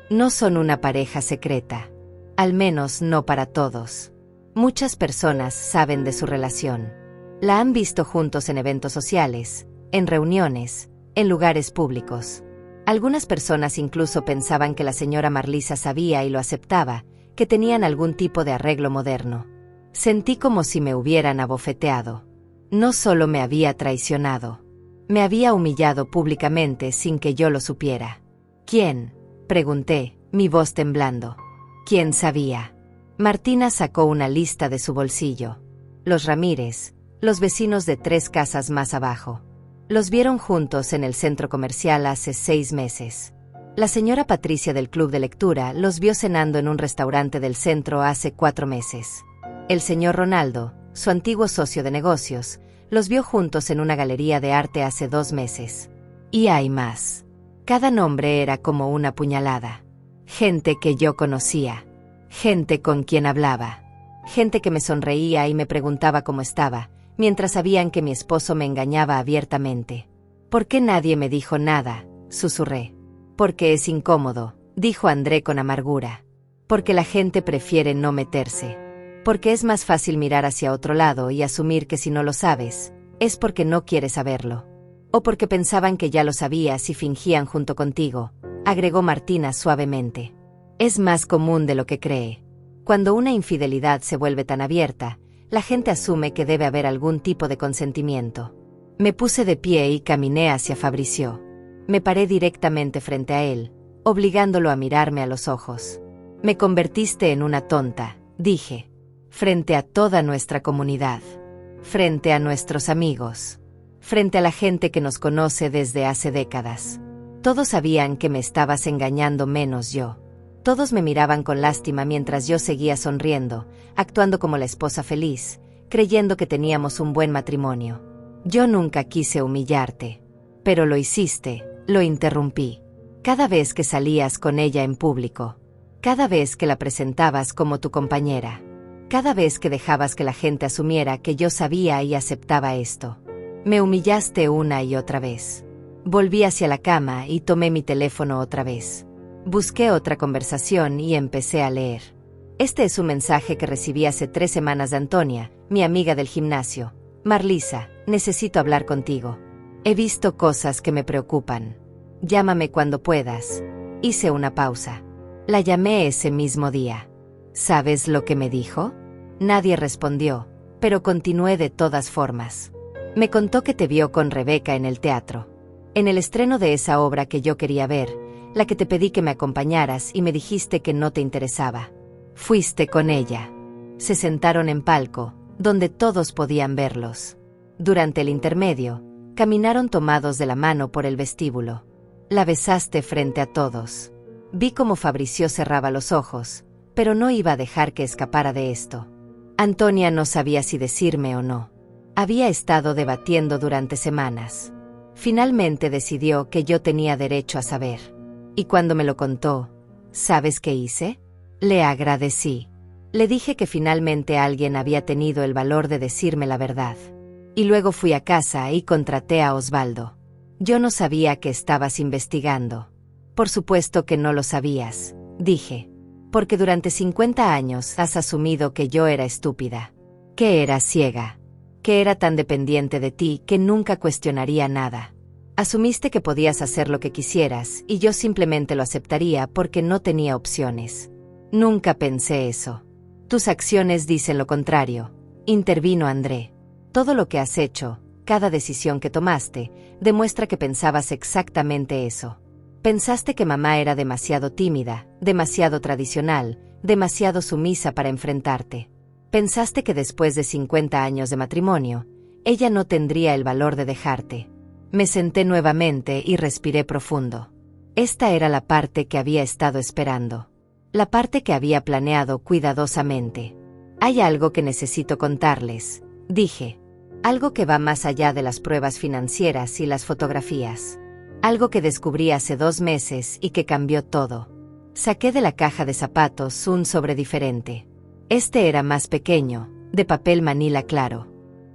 No son una pareja secreta. Al menos no para todos. Muchas personas saben de su relación. La han visto juntos en eventos sociales, en reuniones, en lugares públicos. Algunas personas incluso pensaban que la señora Marlisa sabía y lo aceptaba, que tenían algún tipo de arreglo moderno. Sentí como si me hubieran abofeteado. No solo me había traicionado, me había humillado públicamente sin que yo lo supiera. ¿Quién?, pregunté, mi voz temblando. ¿Quién sabía? Martina sacó una lista de su bolsillo. Los Ramírez, los vecinos de 3 casas más abajo. Los vieron juntos en el centro comercial hace 6 meses. La señora Patricia del club de lectura los vio cenando en un restaurante del centro hace 4 meses. El señor Ronaldo, su antiguo socio de negocios, los vio juntos en una galería de arte hace 2 meses. Y hay más. Cada nombre era como una puñalada. Gente que yo conocía. Gente con quien hablaba. Gente que me sonreía y me preguntaba cómo estaba, mientras sabían que mi esposo me engañaba abiertamente. ¿Por qué nadie me dijo nada?, susurré. Porque es incómodo, dijo André con amargura. Porque la gente prefiere no meterse. Porque es más fácil mirar hacia otro lado y asumir que si no lo sabes, es porque no quieres saberlo. O porque pensaban que ya lo sabías y fingían junto contigo, agregó Martina suavemente. Es más común de lo que cree. Cuando una infidelidad se vuelve tan abierta, la gente asume que debe haber algún tipo de consentimiento. Me puse de pie y caminé hacia Fabricio. Me paré directamente frente a él, obligándolo a mirarme a los ojos. Me convertiste en una tonta, dije. Frente a toda nuestra comunidad. Frente a nuestros amigos. Frente a la gente que nos conoce desde hace décadas. Todos sabían que me estabas engañando menos yo. Todos me miraban con lástima mientras yo seguía sonriendo, actuando como la esposa feliz, creyendo que teníamos un buen matrimonio. Yo nunca quise humillarte. Pero lo hiciste, lo interrumpí. Cada vez que salías con ella en público. Cada vez que la presentabas como tu compañera. Cada vez que dejabas que la gente asumiera que yo sabía y aceptaba esto. Me humillaste una y otra vez. Volví hacia la cama y tomé mi teléfono otra vez. Busqué otra conversación y empecé a leer. Este es un mensaje que recibí hace 3 semanas de Antonia, mi amiga del gimnasio. Marlisa, necesito hablar contigo. He visto cosas que me preocupan. Llámame cuando puedas. Hice una pausa. La llamé ese mismo día. ¿Sabes lo que me dijo? Nadie respondió, pero continué de todas formas. Me contó que te vio con Rebeca en el teatro. En el estreno de esa obra que yo quería ver, la que te pedí que me acompañaras y me dijiste que no te interesaba. Fuiste con ella. Se sentaron en palco, donde todos podían verlos. Durante el intermedio, caminaron tomados de la mano por el vestíbulo. La besaste frente a todos. Vi cómo Fabricio cerraba los ojos, pero no iba a dejar que escapara de esto. Antonia no sabía si decirme o no. Había estado debatiendo durante semanas. Finalmente decidió que yo tenía derecho a saber. Y cuando me lo contó, ¿sabes qué hice? Le agradecí. Le dije que finalmente alguien había tenido el valor de decirme la verdad. Y luego fui a casa y contraté a Osvaldo. Yo no sabía que estabas investigando. Por supuesto que no lo sabías, dije. Porque durante 50 años has asumido que yo era estúpida. Que era ciega. Que era tan dependiente de ti que nunca cuestionaría nada. Asumiste que podías hacer lo que quisieras y yo simplemente lo aceptaría porque no tenía opciones. Nunca pensé eso. Tus acciones dicen lo contrario, intervino André. Todo lo que has hecho, cada decisión que tomaste, demuestra que pensabas exactamente eso. Pensaste que mamá era demasiado tímida, demasiado tradicional, demasiado sumisa para enfrentarte. Pensaste que después de 50 años de matrimonio, ella no tendría el valor de dejarte. Me senté nuevamente y respiré profundo. Esta era la parte que había estado esperando. La parte que había planeado cuidadosamente. Hay algo que necesito contarles, dije. Algo que va más allá de las pruebas financieras y las fotografías. Algo que descubrí hace 2 meses y que cambió todo. Saqué de la caja de zapatos un sobre diferente. Este era más pequeño, de papel manila claro.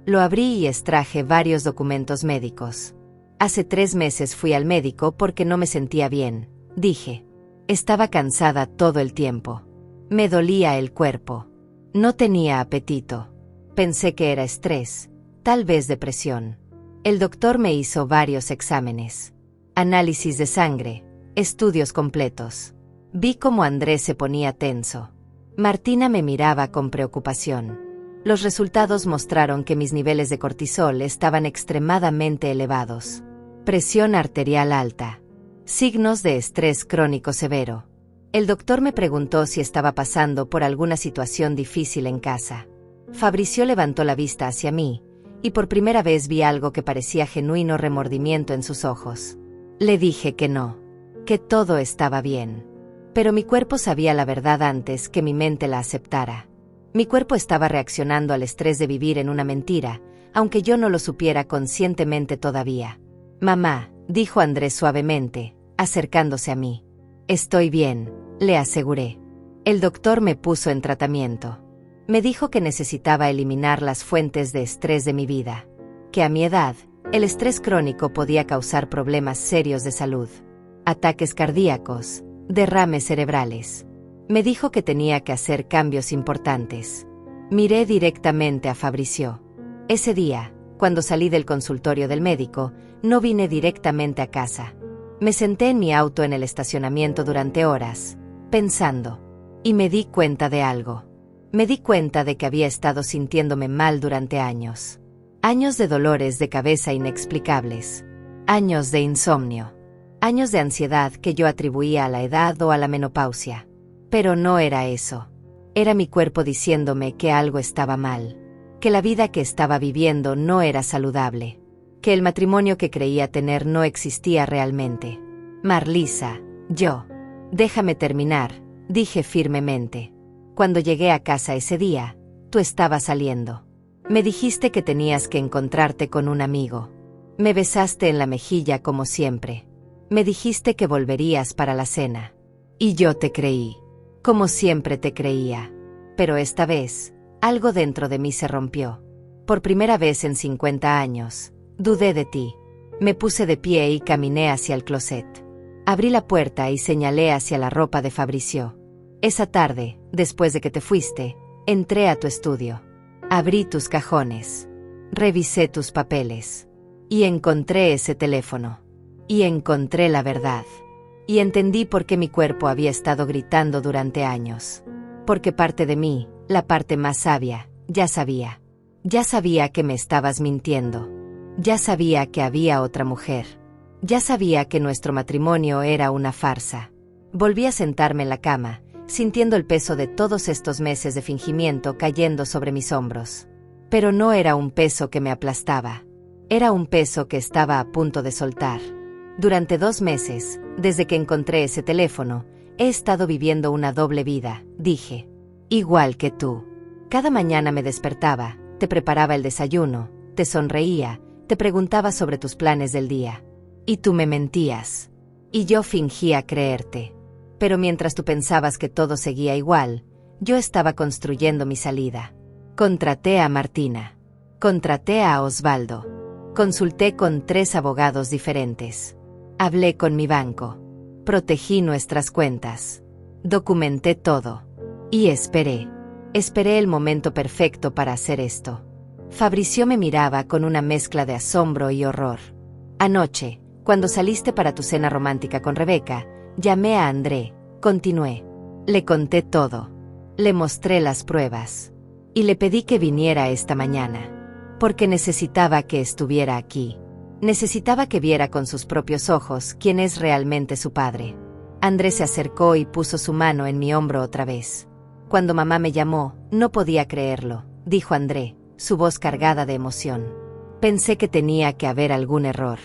Lo abrí y extraje varios documentos médicos. Hace 3 meses fui al médico porque no me sentía bien, dije. Estaba cansada todo el tiempo. Me dolía el cuerpo. No tenía apetito. Pensé que era estrés, tal vez depresión. El doctor me hizo varios exámenes. Análisis de sangre, estudios completos. Vi cómo Andrés se ponía tenso. Martina me miraba con preocupación. Los resultados mostraron que mis niveles de cortisol estaban extremadamente elevados. Presión arterial alta. Signos de estrés crónico severo. El doctor me preguntó si estaba pasando por alguna situación difícil en casa. Fabricio levantó la vista hacia mí, y por primera vez vi algo que parecía genuino remordimiento en sus ojos. Le dije que no, que todo estaba bien. Pero mi cuerpo sabía la verdad antes que mi mente la aceptara. Mi cuerpo estaba reaccionando al estrés de vivir en una mentira, aunque yo no lo supiera conscientemente todavía. Mamá, dijo Andrés suavemente, acercándose a mí. Estoy bien, le aseguré. El doctor me puso en tratamiento. Me dijo que necesitaba eliminar las fuentes de estrés de mi vida. Que a mi edad, el estrés crónico podía causar problemas serios de salud. Ataques cardíacos, derrames cerebrales. Me dijo que tenía que hacer cambios importantes. Miré directamente a Fabricio. Ese día, cuando salí del consultorio del médico, no vine directamente a casa. Me senté en mi auto en el estacionamiento durante horas, pensando. Y me di cuenta de algo. Me di cuenta de que había estado sintiéndome mal durante años. Años de dolores de cabeza inexplicables. Años de insomnio. Años de ansiedad que yo atribuía a la edad o a la menopausia. Pero no era eso. Era mi cuerpo diciéndome que algo estaba mal. Que la vida que estaba viviendo no era saludable. Que el matrimonio que creía tener no existía realmente. Marlisa, yo. Déjame terminar, dije firmemente. Cuando llegué a casa ese día, tú estabas saliendo. Me dijiste que tenías que encontrarte con un amigo. Me besaste en la mejilla como siempre. Me dijiste que volverías para la cena. Y yo te creí. Como siempre te creía. Pero esta vez, algo dentro de mí se rompió. Por primera vez en 50 años, dudé de ti. Me puse de pie y caminé hacia el closet. Abrí la puerta y señalé hacia la ropa de Fabricio. Esa tarde, después de que te fuiste, entré a tu estudio. Abrí tus cajones. Revisé tus papeles. Y encontré ese teléfono. Y encontré la verdad. Y entendí por qué mi cuerpo había estado gritando durante años. Porque parte de mí, la parte más sabia, ya sabía. Ya sabía que me estabas mintiendo. Ya sabía que había otra mujer. Ya sabía que nuestro matrimonio era una farsa. Volví a sentarme en la cama, sintiendo el peso de todos estos meses de fingimiento cayendo sobre mis hombros. Pero no era un peso que me aplastaba. Era un peso que estaba a punto de soltar. Durante 2 meses, desde que encontré ese teléfono, he estado viviendo una doble vida, dije. Igual que tú. Cada mañana me despertaba, te preparaba el desayuno, te sonreía, te preguntaba sobre tus planes del día. Y tú me mentías. Y yo fingía creerte. Pero mientras tú pensabas que todo seguía igual, yo estaba construyendo mi salida. Contraté a Martina. Contraté a Osvaldo. Consulté con 3 abogados diferentes. Hablé con mi banco. Protegí nuestras cuentas. Documenté todo. Y esperé. Esperé el momento perfecto para hacer esto. Fabrizio me miraba con una mezcla de asombro y horror. Anoche, cuando saliste para tu cena romántica con Rebeca, llamé a André, continué. Le conté todo. Le mostré las pruebas. Y le pedí que viniera esta mañana. Porque necesitaba que estuviera aquí. Necesitaba que viera con sus propios ojos quién es realmente su padre. André se acercó y puso su mano en mi hombro otra vez. Cuando mamá me llamó, no podía creerlo, dijo André, su voz cargada de emoción. Pensé que tenía que haber algún error.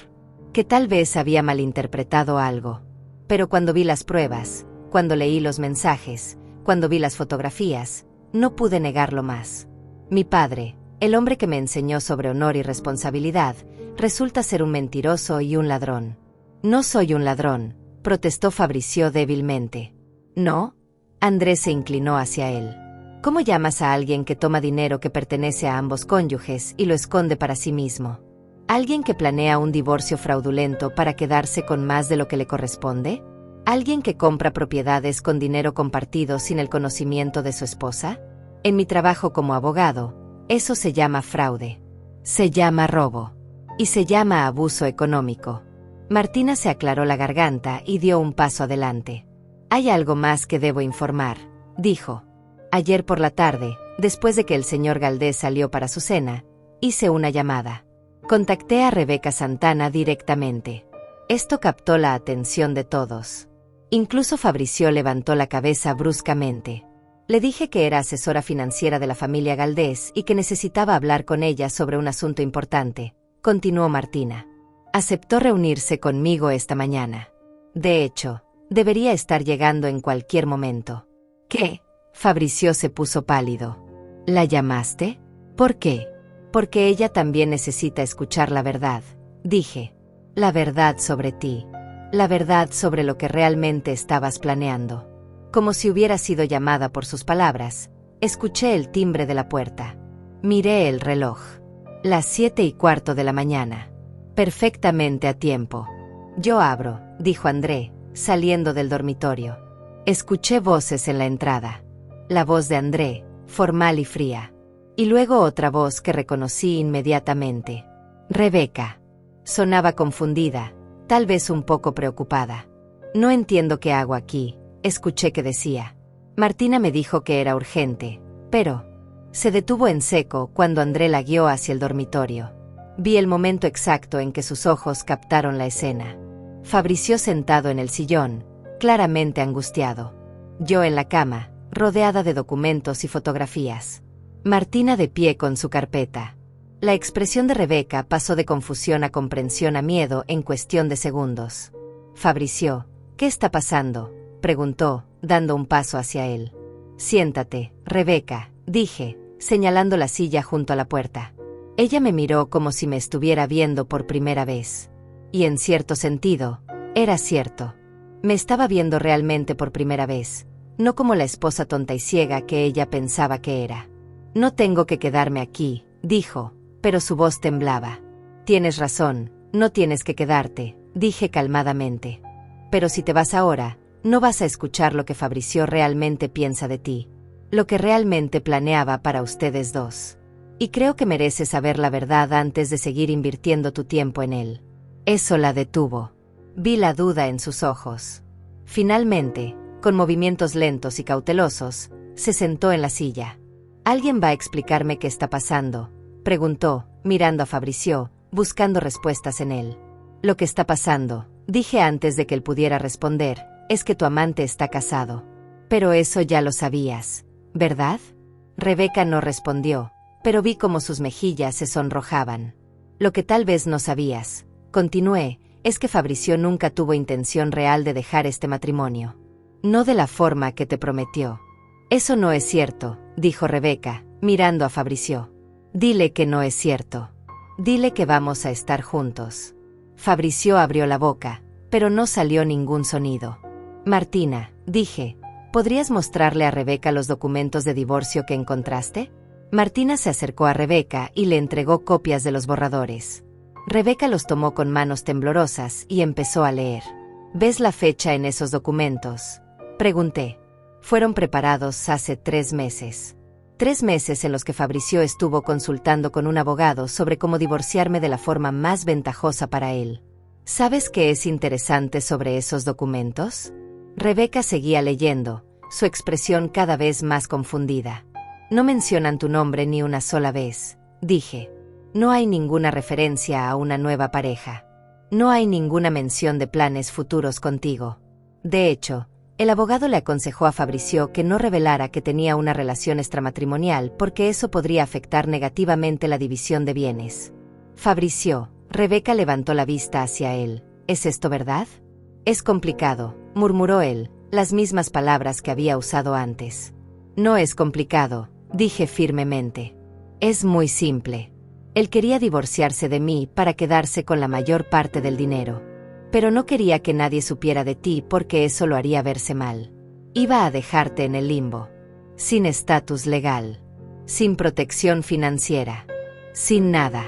Que tal vez había malinterpretado algo. Pero cuando vi las pruebas, cuando leí los mensajes, cuando vi las fotografías, no pude negarlo más. Mi padre, el hombre que me enseñó sobre honor y responsabilidad, resulta ser un mentiroso y un ladrón. No soy un ladrón, protestó Fabrizio débilmente. ¿No? Andrés se inclinó hacia él. ¿Cómo llamas a alguien que toma dinero que pertenece a ambos cónyuges y lo esconde para sí mismo? ¿Alguien que planea un divorcio fraudulento para quedarse con más de lo que le corresponde? ¿Alguien que compra propiedades con dinero compartido sin el conocimiento de su esposa? En mi trabajo como abogado, eso se llama fraude. Se llama robo. Y se llama abuso económico. Martina se aclaró la garganta y dio un paso adelante. Hay algo más que debo informar, dijo. Ayer por la tarde, después de que el señor Galdés salió para su cena, hice una llamada. Contacté a Rebeca Santana directamente. Esto captó la atención de todos. Incluso Fabrizio levantó la cabeza bruscamente. Le dije que era asesora financiera de la familia Galdés y que necesitaba hablar con ella sobre un asunto importante, continuó Martina. Aceptó reunirse conmigo esta mañana. De hecho, debería estar llegando en cualquier momento. ¿Qué? Fabrizio se puso pálido. ¿La llamaste? ¿Por qué? Porque ella también necesita escuchar la verdad, dije. La verdad sobre ti. La verdad sobre lo que realmente estabas planeando. Como si hubiera sido llamada por sus palabras, escuché el timbre de la puerta. Miré el reloj. Las 7:15 de la mañana. Perfectamente a tiempo. Yo abro, dijo André, saliendo del dormitorio. Escuché voces en la entrada. La voz de André, formal y fría. Y luego otra voz que reconocí inmediatamente. Rebeca. Sonaba confundida, tal vez un poco preocupada. No entiendo qué hago aquí, escuché que decía. Martina me dijo que era urgente, pero... Se detuvo en seco cuando André la guió hacia el dormitorio. Vi el momento exacto en que sus ojos captaron la escena. Fabrizio sentado en el sillón, claramente angustiado. Yo en la cama, rodeada de documentos y fotografías. Martina de pie con su carpeta. La expresión de Rebeca pasó de confusión a comprensión a miedo en cuestión de segundos. Fabrizio, ¿qué está pasando?, preguntó, dando un paso hacia él. Siéntate, Rebeca, dije, señalando la silla junto a la puerta. Ella me miró como si me estuviera viendo por primera vez. Y en cierto sentido, era cierto. Me estaba viendo realmente por primera vez, no como la esposa tonta y ciega que ella pensaba que era. No tengo que quedarme aquí, dijo, pero su voz temblaba. Tienes razón, no tienes que quedarte, dije calmadamente. Pero si te vas ahora, no vas a escuchar lo que Fabrizio realmente piensa de ti. Lo que realmente planeaba para ustedes dos. Y creo que mereces saber la verdad antes de seguir invirtiendo tu tiempo en él. Eso la detuvo. Vi la duda en sus ojos. Finalmente, con movimientos lentos y cautelosos, se sentó en la silla. ¿Alguien va a explicarme qué está pasando?, preguntó, mirando a Fabrizio, buscando respuestas en él. Lo que está pasando, dije antes de que él pudiera responder, es que tu amante está casado. Pero eso ya lo sabías, ¿verdad? Rebeca no respondió, pero vi cómo sus mejillas se sonrojaban. Lo que tal vez no sabías, continué, es que Fabrizio nunca tuvo intención real de dejar este matrimonio. No de la forma que te prometió. Eso no es cierto, dijo Rebeca, mirando a Fabrizio. Dile que no es cierto. Dile que vamos a estar juntos. Fabrizio abrió la boca, pero no salió ningún sonido. Martina, dije, ¿podrías mostrarle a Rebeca los documentos de divorcio que encontraste? Martina se acercó a Rebeca y le entregó copias de los borradores. Rebeca los tomó con manos temblorosas y empezó a leer. ¿Ves la fecha en esos documentos?, pregunté. Fueron preparados hace 3 meses. 3 meses en los que Fabricio estuvo consultando con un abogado sobre cómo divorciarme de la forma más ventajosa para él. ¿Sabes qué es interesante sobre esos documentos? Rebeca seguía leyendo, su expresión cada vez más confundida. No mencionan tu nombre ni una sola vez, dije. No hay ninguna referencia a una nueva pareja. No hay ninguna mención de planes futuros contigo. De hecho, el abogado le aconsejó a Fabricio que no revelara que tenía una relación extramatrimonial porque eso podría afectar negativamente la división de bienes. Fabricio, Rebeca levantó la vista hacia él. ¿Es esto verdad? Es complicado, murmuró él, las mismas palabras que había usado antes. No es complicado, dije firmemente. Es muy simple. Él quería divorciarse de mí para quedarse con la mayor parte del dinero. Pero no quería que nadie supiera de ti porque eso lo haría verse mal. Iba a dejarte en el limbo. Sin estatus legal. Sin protección financiera. Sin nada.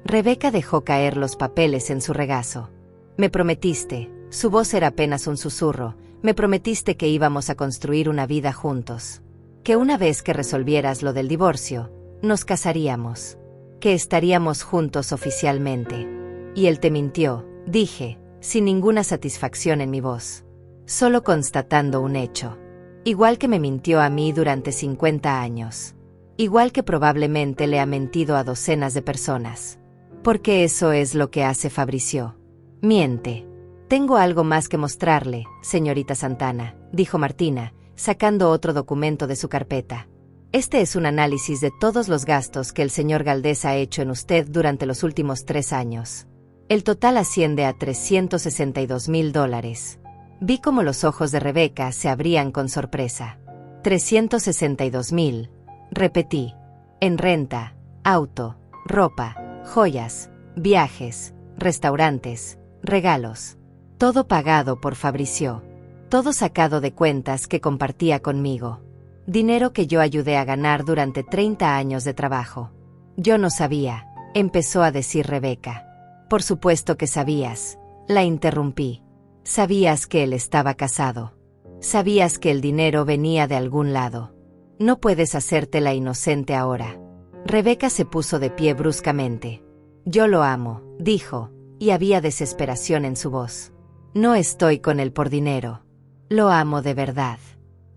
Rebeca dejó caer los papeles en su regazo. Me prometiste, su voz era apenas un susurro, me prometiste que íbamos a construir una vida juntos. Que una vez que resolvieras lo del divorcio, nos casaríamos. Que estaríamos juntos oficialmente. Y él te mintió, dije, sin ninguna satisfacción en mi voz. Solo constatando un hecho. Igual que me mintió a mí durante 50 años. Igual que probablemente le ha mentido a docenas de personas. Porque eso es lo que hace Fabricio. Miente. Tengo algo más que mostrarle, señorita Santana, dijo Martina, sacando otro documento de su carpeta. Este es un análisis de todos los gastos que el señor Galdés ha hecho en usted durante los últimos 3 años. El total asciende a $362,000. Vi cómo los ojos de Rebeca se abrían con sorpresa. 362,000, repetí. En renta, auto, ropa, joyas, viajes, restaurantes, regalos. Todo pagado por Fabricio. Todo sacado de cuentas que compartía conmigo. Dinero que yo ayudé a ganar durante 30 años de trabajo. Yo no sabía, empezó a decir Rebeca. Por supuesto que sabías, la interrumpí. Sabías que él estaba casado. Sabías que el dinero venía de algún lado. No puedes hacerte la inocente ahora. Rebeca se puso de pie bruscamente. Yo lo amo, dijo, y había desesperación en su voz. No estoy con él por dinero. Lo amo de verdad.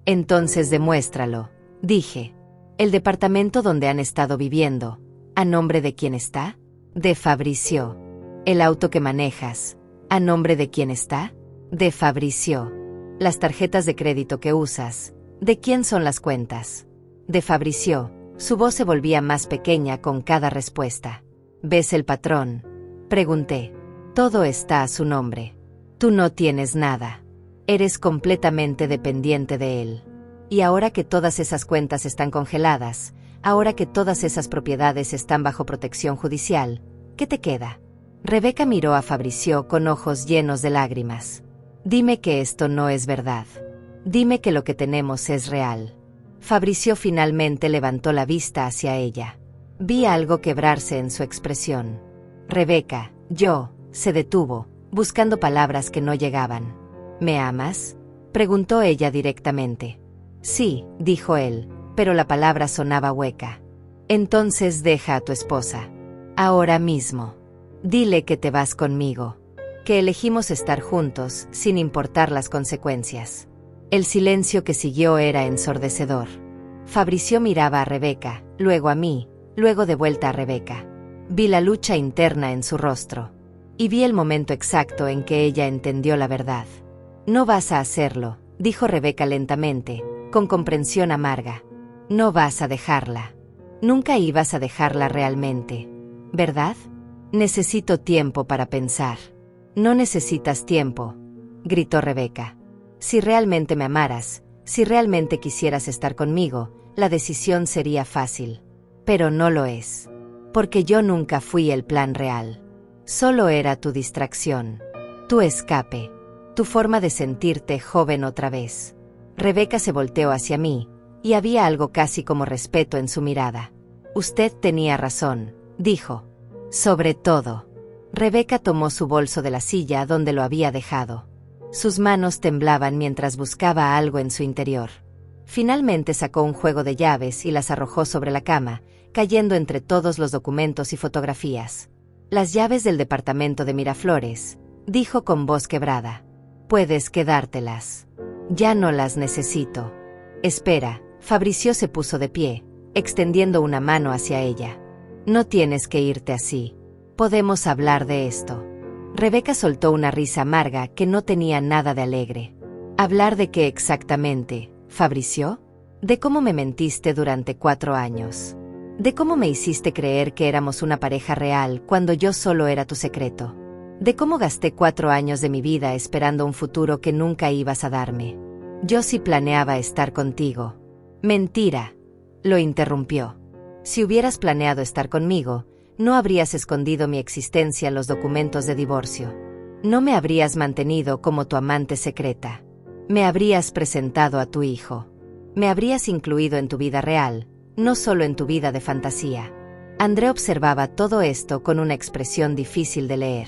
Entonces demuéstralo, dije. El departamento donde han estado viviendo, ¿a nombre de quién está? De Fabricio. El auto que manejas, ¿a nombre de quién está? De Fabricio. Las tarjetas de crédito que usas, ¿de quién son las cuentas? De Fabricio. Su voz se volvía más pequeña con cada respuesta. ¿Ves el patrón? Pregunté. Todo está a su nombre. Tú no tienes nada. Eres completamente dependiente de él. Y ahora que todas esas cuentas están congeladas, ahora que todas esas propiedades están bajo protección judicial, ¿qué te queda? Rebeca miró a Fabricio con ojos llenos de lágrimas. Dime que esto no es verdad. Dime que lo que tenemos es real. Fabricio finalmente levantó la vista hacia ella. Vi algo quebrarse en su expresión. Rebeca, se detuvo, buscando palabras que no llegaban. ¿Me amas?, preguntó ella directamente. Sí, dijo él, pero la palabra sonaba hueca. Entonces deja a tu esposa. Ahora mismo. Dile que te vas conmigo. Que elegimos estar juntos, sin importar las consecuencias. El silencio que siguió era ensordecedor. Fabricio miraba a Rebeca, luego a mí, luego de vuelta a Rebeca. Vi la lucha interna en su rostro. Y vi el momento exacto en que ella entendió la verdad. No vas a hacerlo, dijo Rebeca lentamente, con comprensión amarga. No vas a dejarla. Nunca ibas a dejarla realmente, ¿verdad? Necesito tiempo para pensar. No necesitas tiempo, gritó Rebeca. Si realmente me amaras, si realmente quisieras estar conmigo, la decisión sería fácil. Pero no lo es. Porque yo nunca fui el plan real. Solo era tu distracción. Tu escape. Tu forma de sentirte joven otra vez. Rebeca se volteó hacia mí, y había algo casi como respeto en su mirada. Usted tenía razón, dijo. Sobre todo. Rebeca tomó su bolso de la silla donde lo había dejado. Sus manos temblaban mientras buscaba algo en su interior. Finalmente sacó un juego de llaves y las arrojó sobre la cama, cayendo entre todos los documentos y fotografías. Las llaves del departamento de Miraflores, dijo con voz quebrada. Puedes quedártelas. Ya no las necesito. Espera, Fabricio se puso de pie, extendiendo una mano hacia ella. No tienes que irte así. Podemos hablar de esto. Rebeca soltó una risa amarga que no tenía nada de alegre. ¿Hablar de qué exactamente, Fabricio? De cómo me mentiste durante 4 años. De cómo me hiciste creer que éramos una pareja real cuando yo solo era tu secreto. De cómo gasté 4 años de mi vida esperando un futuro que nunca ibas a darme. Yo sí planeaba estar contigo. Mentira, lo interrumpió. Si hubieras planeado estar conmigo, no habrías escondido mi existencia en los documentos de divorcio. No me habrías mantenido como tu amante secreta. Me habrías presentado a tu hijo. Me habrías incluido en tu vida real, no solo en tu vida de fantasía. André observaba todo esto con una expresión difícil de leer.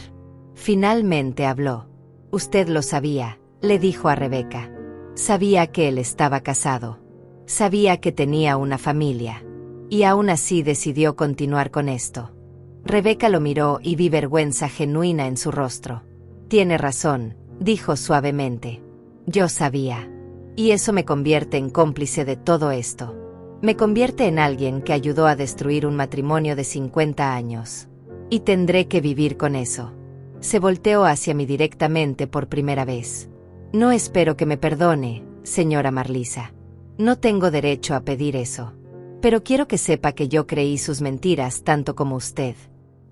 Finalmente habló. Usted lo sabía, le dijo a Rebeca. Sabía que él estaba casado. Sabía que tenía una familia. Y aún así decidió continuar con esto. Rebeca lo miró y vi vergüenza genuina en su rostro. Tiene razón, dijo suavemente. Yo sabía. Y eso me convierte en cómplice de todo esto. Me convierte en alguien que ayudó a destruir un matrimonio de 50 años. Y tendré que vivir con eso. Se volteó hacia mí directamente por primera vez. No espero que me perdone, señora Marlisa. No tengo derecho a pedir eso. Pero quiero que sepa que yo creí sus mentiras tanto como usted.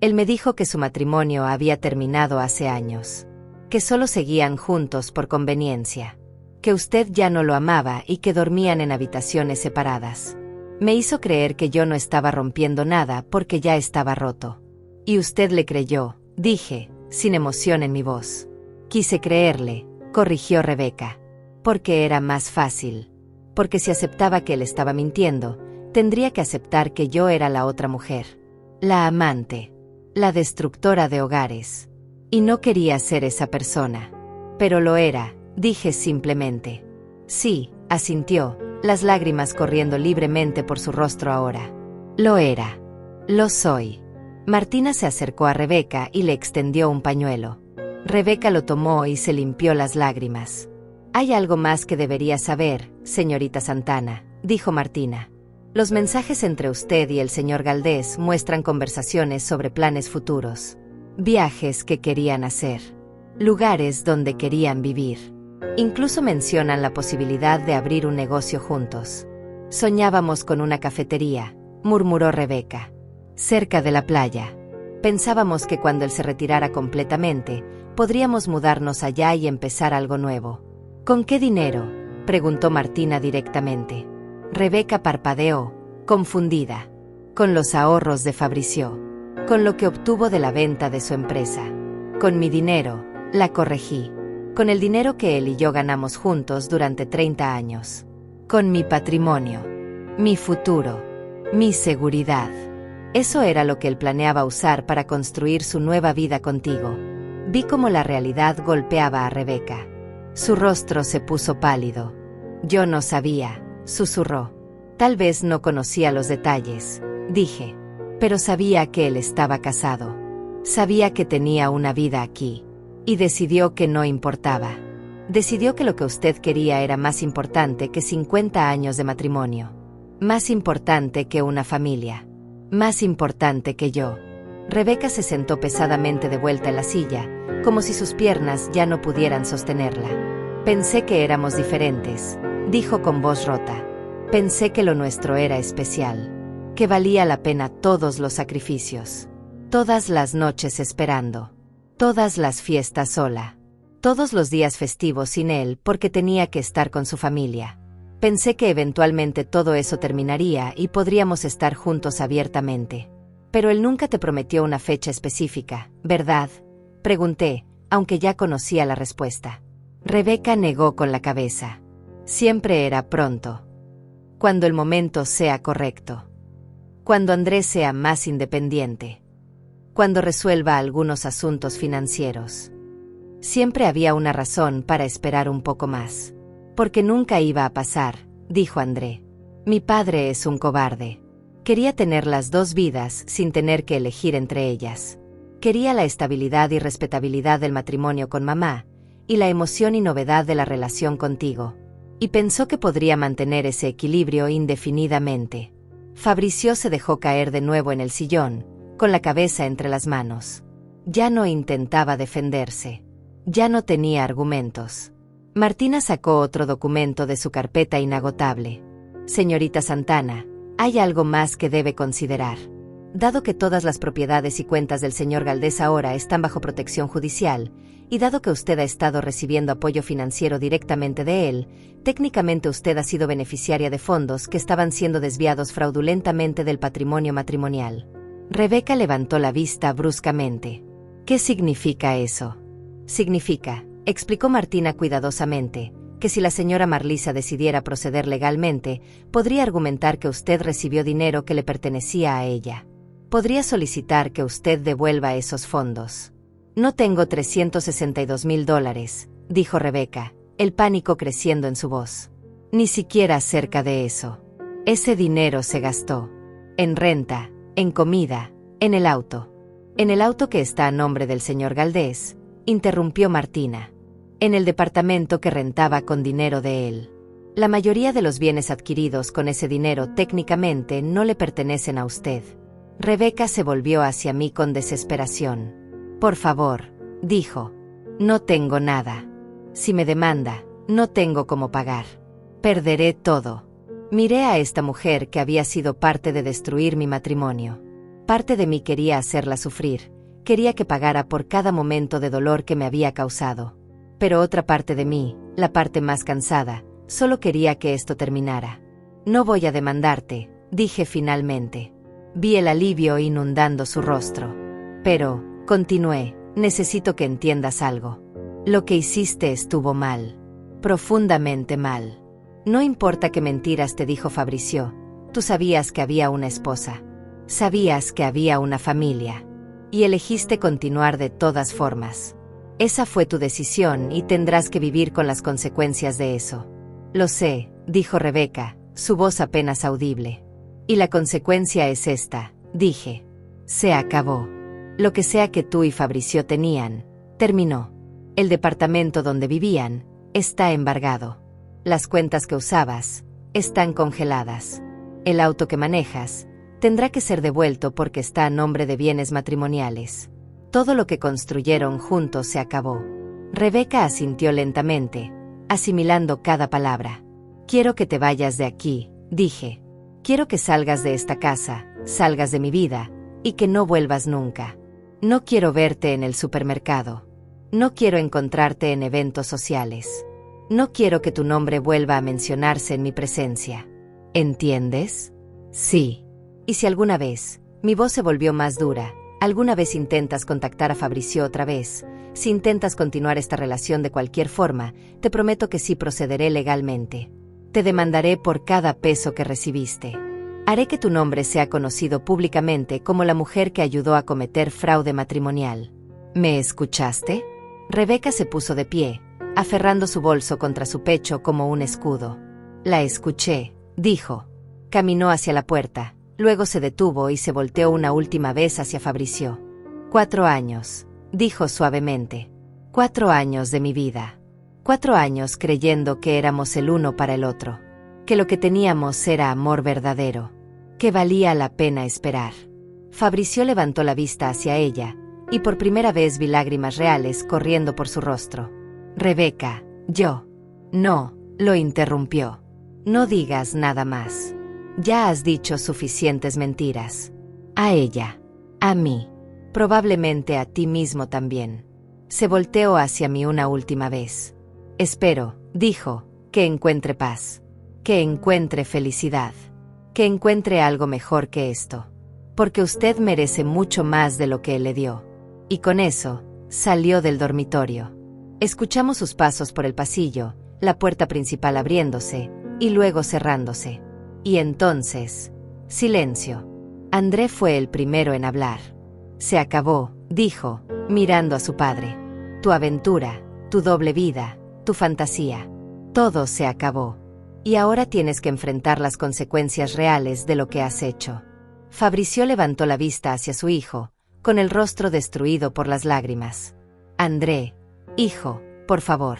Él me dijo que su matrimonio había terminado hace años. Que solo seguían juntos por conveniencia. Que usted ya no lo amaba y que dormían en habitaciones separadas. Me hizo creer que yo no estaba rompiendo nada porque ya estaba roto. Y usted le creyó, dije, sin emoción en mi voz. Quise creerle, corrigió Rebeca. Porque era más fácil. Porque si aceptaba que él estaba mintiendo, tendría que aceptar que yo era la otra mujer. La amante. La destructora de hogares. Y no quería ser esa persona. Pero lo era, dije simplemente. Sí, asintió, las lágrimas corriendo libremente por su rostro ahora. Lo era. Lo soy. Martina se acercó a Rebeca y le extendió un pañuelo. Rebeca lo tomó y se limpió las lágrimas. Hay algo más que debería saber, señorita Santana, dijo Martina. Los mensajes entre usted y el señor Galdés muestran conversaciones sobre planes futuros. Viajes que querían hacer. Lugares donde querían vivir. Incluso mencionan la posibilidad de abrir un negocio juntos. Soñábamos con una cafetería, murmuró Rebeca. Cerca de la playa. Pensábamos que cuando él se retirara completamente, podríamos mudarnos allá y empezar algo nuevo. ¿Con qué dinero?, preguntó Martina directamente. Rebeca parpadeó, confundida. Con los ahorros de Fabricio. Con lo que obtuvo de la venta de su empresa. Con mi dinero, la corregí. Con el dinero que él y yo ganamos juntos durante 30 años. Con mi patrimonio. Mi futuro. Mi seguridad. Eso era lo que él planeaba usar para construir su nueva vida contigo. Vi cómo la realidad golpeaba a Rebeca. Su rostro se puso pálido. Yo no sabía, susurró. Tal vez no conocía los detalles, dije. Pero sabía que él estaba casado. Sabía que tenía una vida aquí. Y decidió que no importaba. Decidió que lo que usted quería era más importante que 50 años de matrimonio. Más importante que una familia. Más importante que yo. Rebeca se sentó pesadamente de vuelta en la silla, como si sus piernas ya no pudieran sostenerla. Pensé que éramos diferentes, dijo con voz rota. Pensé que lo nuestro era especial. Que valía la pena todos los sacrificios. Todas las noches esperando. Todas las fiestas sola. Todos los días festivos sin él porque tenía que estar con su familia. Pensé que eventualmente todo eso terminaría y podríamos estar juntos abiertamente. Pero él nunca te prometió una fecha específica, ¿verdad?, pregunté, aunque ya conocía la respuesta. Rebeca negó con la cabeza. Siempre era pronto. Cuando el momento sea correcto. Cuando Andrés sea más independiente. Cuando resuelva algunos asuntos financieros. Siempre había una razón para esperar un poco más. Porque nunca iba a pasar, dijo André. Mi padre es un cobarde. Quería tener las dos vidas sin tener que elegir entre ellas. Quería la estabilidad y respetabilidad del matrimonio con mamá, y la emoción y novedad de la relación contigo. Y pensó que podría mantener ese equilibrio indefinidamente. Fabricio se dejó caer de nuevo en el sillón, con la cabeza entre las manos. Ya no intentaba defenderse. Ya no tenía argumentos. Martina sacó otro documento de su carpeta inagotable. Señorita Santana, hay algo más que debe considerar. Dado que todas las propiedades y cuentas del señor Galdés ahora están bajo protección judicial, y dado que usted ha estado recibiendo apoyo financiero directamente de él, técnicamente usted ha sido beneficiaria de fondos que estaban siendo desviados fraudulentamente del patrimonio matrimonial. Rebeca levantó la vista bruscamente. ¿Qué significa eso? Significa, explicó Martina cuidadosamente, que si la señora Marlisa decidiera proceder legalmente, podría argumentar que usted recibió dinero que le pertenecía a ella. Podría solicitar que usted devuelva esos fondos. No tengo $362,000, dijo Rebeca, el pánico creciendo en su voz. Ni siquiera cerca de eso. Ese dinero se gastó. En renta, en comida, en el auto. En el auto que está a nombre del señor Galdés, interrumpió Martina. En el departamento que rentaba con dinero de él. La mayoría de los bienes adquiridos con ese dinero técnicamente no le pertenecen a usted. Rebeca se volvió hacia mí con desesperación. Por favor, dijo. No tengo nada. Si me demanda, no tengo cómo pagar. Perderé todo. Miré a esta mujer que había sido parte de destruir mi matrimonio. Parte de mí quería hacerla sufrir. Quería que pagara por cada momento de dolor que me había causado. Pero otra parte de mí, la parte más cansada, solo quería que esto terminara. No voy a demandarte, dije finalmente. Vi el alivio inundando su rostro. Pero, continué, necesito que entiendas algo. Lo que hiciste estuvo mal. Profundamente mal. No importa qué mentiras te dijo Fabricio, tú sabías que había una esposa. Sabías que había una familia. Y elegiste continuar de todas formas. Esa fue tu decisión y tendrás que vivir con las consecuencias de eso. Lo sé, dijo Rebeca, su voz apenas audible. Y la consecuencia es esta, dije. Se acabó. Lo que sea que tú y Fabricio tenían, terminó. El departamento donde vivían, está embargado. Las cuentas que usabas, están congeladas. El auto que manejas, tendrá que ser devuelto porque está a nombre de bienes matrimoniales. Todo lo que construyeron juntos se acabó. Rebeca asintió lentamente, asimilando cada palabra. Quiero que te vayas de aquí, dije. Quiero que salgas de esta casa, salgas de mi vida, y que no vuelvas nunca. No quiero verte en el supermercado. No quiero encontrarte en eventos sociales. No quiero que tu nombre vuelva a mencionarse en mi presencia. ¿Entiendes? Sí. Y si alguna vez, mi voz se volvió más dura, alguna vez intentas contactar a Fabricio otra vez, si intentas continuar esta relación de cualquier forma, te prometo que sí procederé legalmente. Te demandaré por cada peso que recibiste. Haré que tu nombre sea conocido públicamente como la mujer que ayudó a cometer fraude matrimonial. ¿Me escuchaste? Rebeca se puso de pie, aferrando su bolso contra su pecho como un escudo. La escuché, dijo. Caminó hacia la puerta, luego se detuvo y se volteó una última vez hacia Fabricio. 4 años, dijo suavemente. 4 años de mi vida. 4 años creyendo que éramos el uno para el otro. Que lo que teníamos era amor verdadero. Que valía la pena esperar. Fabricio levantó la vista hacia ella, y por primera vez vi lágrimas reales corriendo por su rostro. Rebeca, yo. No, lo interrumpió. No digas nada más. Ya has dicho suficientes mentiras. A ella. A mí. Probablemente a ti mismo también. Se volteó hacia mí una última vez. Espero, dijo, que encuentre paz. Que encuentre felicidad. Que encuentre algo mejor que esto. Porque usted merece mucho más de lo que él le dio. Y con eso, salió del dormitorio. Escuchamos sus pasos por el pasillo, la puerta principal abriéndose, y luego cerrándose. Y entonces, silencio. André fue el primero en hablar. Se acabó, dijo, mirando a su padre. Tu aventura, tu doble vida, tu fantasía. Todo se acabó. Y ahora tienes que enfrentar las consecuencias reales de lo que has hecho. Fabricio levantó la vista hacia su hijo, con el rostro destruido por las lágrimas. André, hijo, por favor.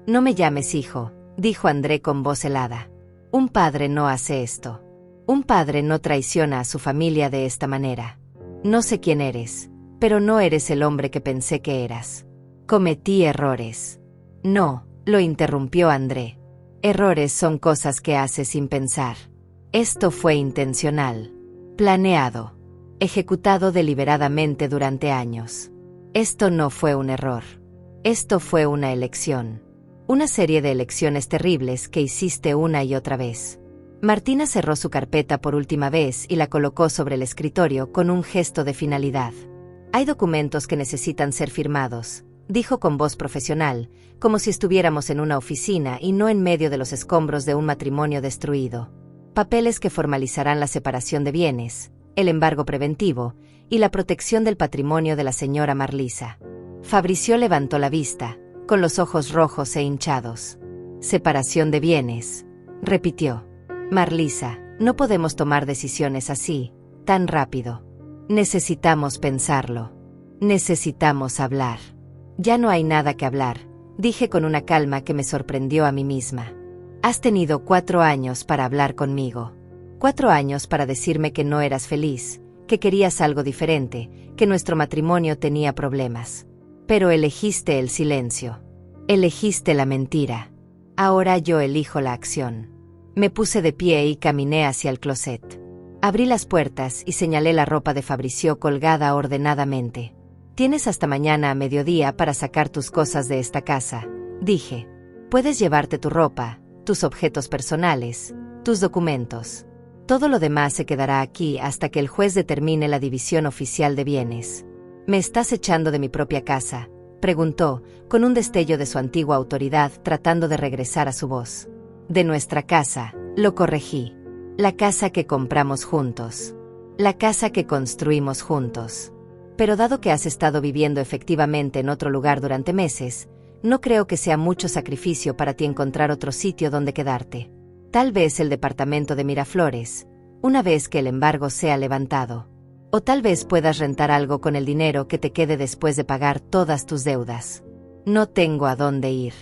No me llames hijo, dijo André con voz helada. Un padre no hace esto. Un padre no traiciona a su familia de esta manera. No sé quién eres, pero no eres el hombre que pensé que eras. Cometí errores. No, lo interrumpió André. Errores son cosas que haces sin pensar. Esto fue intencional, planeado, ejecutado deliberadamente durante años. Esto no fue un error. Esto fue una elección. Una serie de elecciones terribles que hiciste una y otra vez. Martina cerró su carpeta por última vez y la colocó sobre el escritorio con un gesto de finalidad. Hay documentos que necesitan ser firmados, dijo con voz profesional, como si estuviéramos en una oficina y no en medio de los escombros de un matrimonio destruido. Papeles que formalizarán la separación de bienes, el embargo preventivo y la protección del patrimonio de la señora Marlisa. Fabricio levantó la vista, con los ojos rojos e hinchados. Separación de bienes, repitió. Marlisa, no podemos tomar decisiones así, tan rápido. Necesitamos pensarlo. Necesitamos hablar. Ya no hay nada que hablar, dije con una calma que me sorprendió a mí misma. Has tenido 4 años para hablar conmigo. 4 años para decirme que no eras feliz, que querías algo diferente, que nuestro matrimonio tenía problemas. Pero elegiste el silencio. Elegiste la mentira. Ahora yo elijo la acción. Me puse de pie y caminé hacia el closet. Abrí las puertas y señalé la ropa de Fabricio colgada ordenadamente. Tienes hasta mañana a mediodía para sacar tus cosas de esta casa, dije. Puedes llevarte tu ropa, tus objetos personales, tus documentos. Todo lo demás se quedará aquí hasta que el juez determine la división oficial de bienes. ¿Me estás echando de mi propia casa?, preguntó, con un destello de su antigua autoridad tratando de regresar a su voz. De nuestra casa, lo corregí. La casa que compramos juntos. La casa que construimos juntos. Pero dado que has estado viviendo efectivamente en otro lugar durante meses, no creo que sea mucho sacrificio para ti encontrar otro sitio donde quedarte. Tal vez el departamento de Miraflores, una vez que el embargo sea levantado. O tal vez puedas rentar algo con el dinero que te quede después de pagar todas tus deudas. No tengo a dónde ir.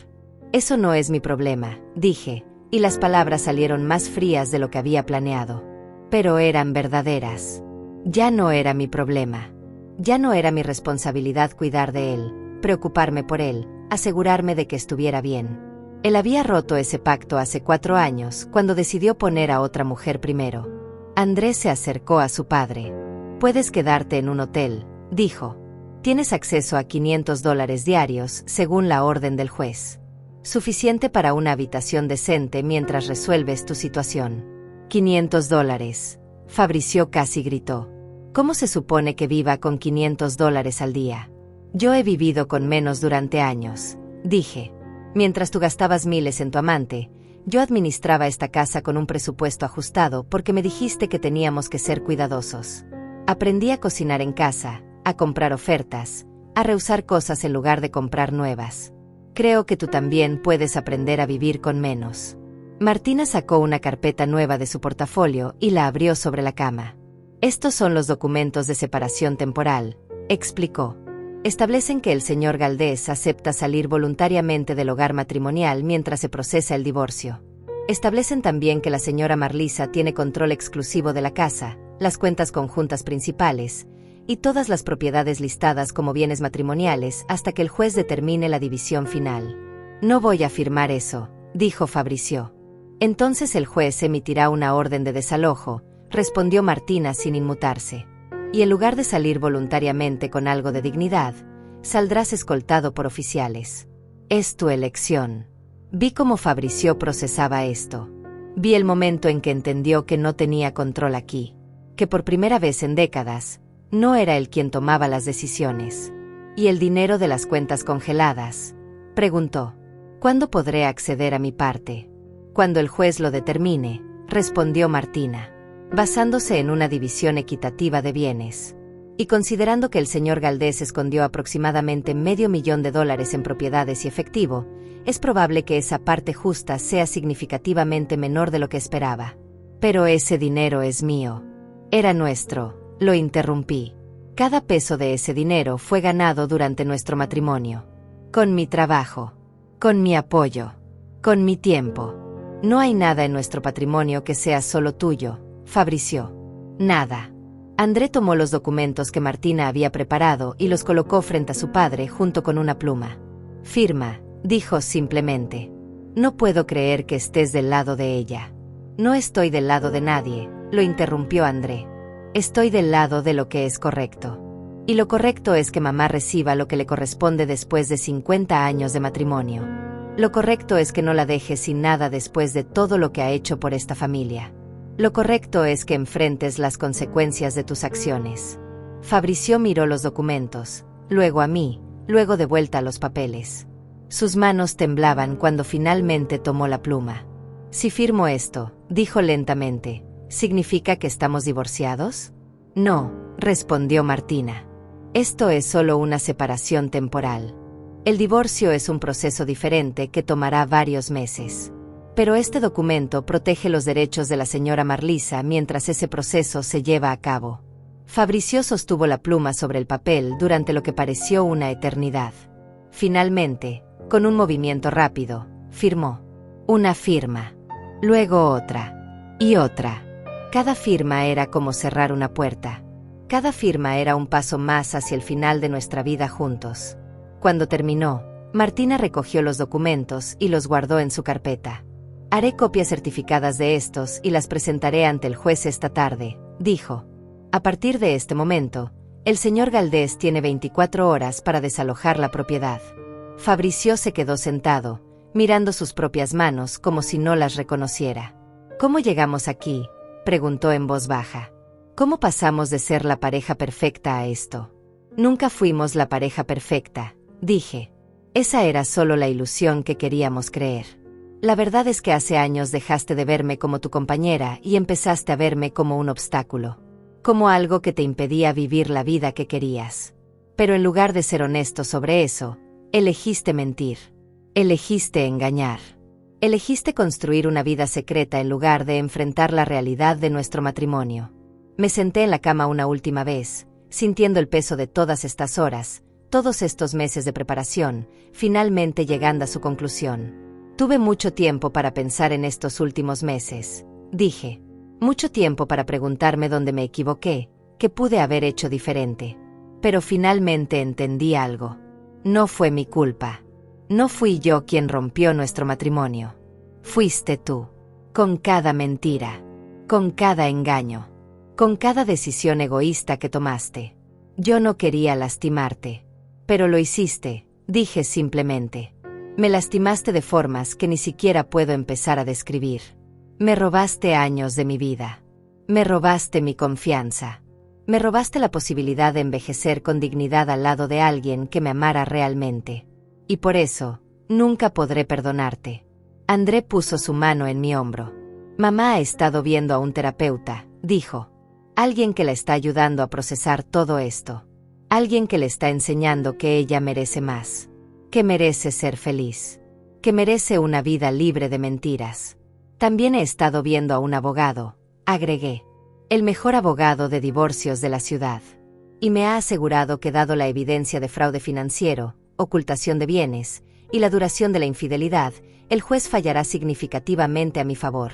Eso no es mi problema, dije, y las palabras salieron más frías de lo que había planeado. Pero eran verdaderas. Ya no era mi problema. Ya no era mi responsabilidad cuidar de él, preocuparme por él, asegurarme de que estuviera bien. Él había roto ese pacto hace 4 años, cuando decidió poner a otra mujer primero. Andrés se acercó a su padre. Puedes quedarte en un hotel, dijo. Tienes acceso a $500 diarios, según la orden del juez. Suficiente para una habitación decente mientras resuelves tu situación. $500. Fabricio casi gritó. ¿Cómo se supone que viva con $500 al día? Yo he vivido con menos durante años, dije. Mientras tú gastabas miles en tu amante, yo administraba esta casa con un presupuesto ajustado porque me dijiste que teníamos que ser cuidadosos. Aprendí a cocinar en casa, a comprar ofertas, a reusar cosas en lugar de comprar nuevas. Creo que tú también puedes aprender a vivir con menos. Martina sacó una carpeta nueva de su portafolio y la abrió sobre la cama. Estos son los documentos de separación temporal, explicó. Establecen que el señor Galdés acepta salir voluntariamente del hogar matrimonial mientras se procesa el divorcio. Establecen también que la señora Marlisa tiene control exclusivo de la casa, las cuentas conjuntas principales, y todas las propiedades listadas como bienes matrimoniales hasta que el juez determine la división final. No voy a firmar eso, dijo Fabricio. Entonces el juez emitirá una orden de desalojo, respondió Martina sin inmutarse. Y en lugar de salir voluntariamente con algo de dignidad, saldrás escoltado por oficiales. Es tu elección. Vi cómo Fabricio procesaba esto. Vi el momento en que entendió que no tenía control aquí, que por primera vez en décadas, no era él quien tomaba las decisiones. Y el dinero de las cuentas congeladas, Preguntó. ¿Cuándo podré acceder a mi parte? Cuando el juez lo determine, respondió Martina, basándose en una división equitativa de bienes. Y considerando que el señor Galdés escondió aproximadamente $500,000 en propiedades y efectivo, es probable que esa parte justa sea significativamente menor de lo que esperaba. Pero ese dinero es mío. Era nuestro, lo interrumpí. Cada peso de ese dinero fue ganado durante nuestro matrimonio. Con mi trabajo. Con mi apoyo. Con mi tiempo. No hay nada en nuestro patrimonio que sea solo tuyo, Fabricio. Nada. André tomó los documentos que Martina había preparado y los colocó frente a su padre junto con una pluma. Firma, dijo simplemente. No puedo creer que estés del lado de ella. No estoy del lado de nadie, lo interrumpió André. Estoy del lado de lo que es correcto. Y lo correcto es que mamá reciba lo que le corresponde después de 50 años de matrimonio. Lo correcto es que no la dejes sin nada después de todo lo que ha hecho por esta familia. Lo correcto es que enfrentes las consecuencias de tus acciones. Fabricio miró los documentos, luego a mí, luego de vuelta a los papeles. Sus manos temblaban cuando finalmente tomó la pluma. Si firmo esto, dijo lentamente, ¿significa que estamos divorciados? No, respondió Martina. Esto es solo una separación temporal. El divorcio es un proceso diferente que tomará varios meses. Pero este documento protege los derechos de la señora Marlisa mientras ese proceso se lleva a cabo. Fabricio sostuvo la pluma sobre el papel durante lo que pareció una eternidad. Finalmente, con un movimiento rápido, firmó. Una firma. Luego otra. Y otra. Cada firma era como cerrar una puerta. Cada firma era un paso más hacia el final de nuestra vida juntos. Cuando terminó, Martina recogió los documentos y los guardó en su carpeta. Haré copias certificadas de estos y las presentaré ante el juez esta tarde, dijo. A partir de este momento, el señor Galdés tiene 24 horas para desalojar la propiedad. Fabricio se quedó sentado, mirando sus propias manos como si no las reconociera. ¿Cómo llegamos aquí?, preguntó en voz baja. ¿Cómo pasamos de ser la pareja perfecta a esto? Nunca fuimos la pareja perfecta, dije. Esa era solo la ilusión que queríamos creer. La verdad es que hace años dejaste de verme como tu compañera y empezaste a verme como un obstáculo. Como algo que te impedía vivir la vida que querías. Pero en lugar de ser honesto sobre eso, elegiste mentir. Elegiste engañar. Elegiste construir una vida secreta en lugar de enfrentar la realidad de nuestro matrimonio. Me senté en la cama una última vez, sintiendo el peso de todas estas horas, todos estos meses de preparación, finalmente llegando a su conclusión. Tuve mucho tiempo para pensar en estos últimos meses, dije. Mucho tiempo para preguntarme dónde me equivoqué, qué pude haber hecho diferente. Pero finalmente entendí algo. No fue mi culpa. No fui yo quien rompió nuestro matrimonio. Fuiste tú. Con cada mentira. Con cada engaño. Con cada decisión egoísta que tomaste. Yo no quería lastimarte. Pero lo hiciste, dije simplemente. Me lastimaste de formas que ni siquiera puedo empezar a describir. Me robaste años de mi vida. Me robaste mi confianza. Me robaste la posibilidad de envejecer con dignidad al lado de alguien que me amara realmente. Y por eso, nunca podré perdonarte. André puso su mano en mi hombro. Mamá ha estado viendo a un terapeuta, dijo. Alguien que la está ayudando a procesar todo esto. Alguien que le está enseñando que ella merece más. Que merece ser feliz. Que merece una vida libre de mentiras. También he estado viendo a un abogado, agregué. El mejor abogado de divorcios de la ciudad. Y me ha asegurado que dado la evidencia de fraude financiero, ocultación de bienes, y la duración de la infidelidad, el juez fallará significativamente a mi favor.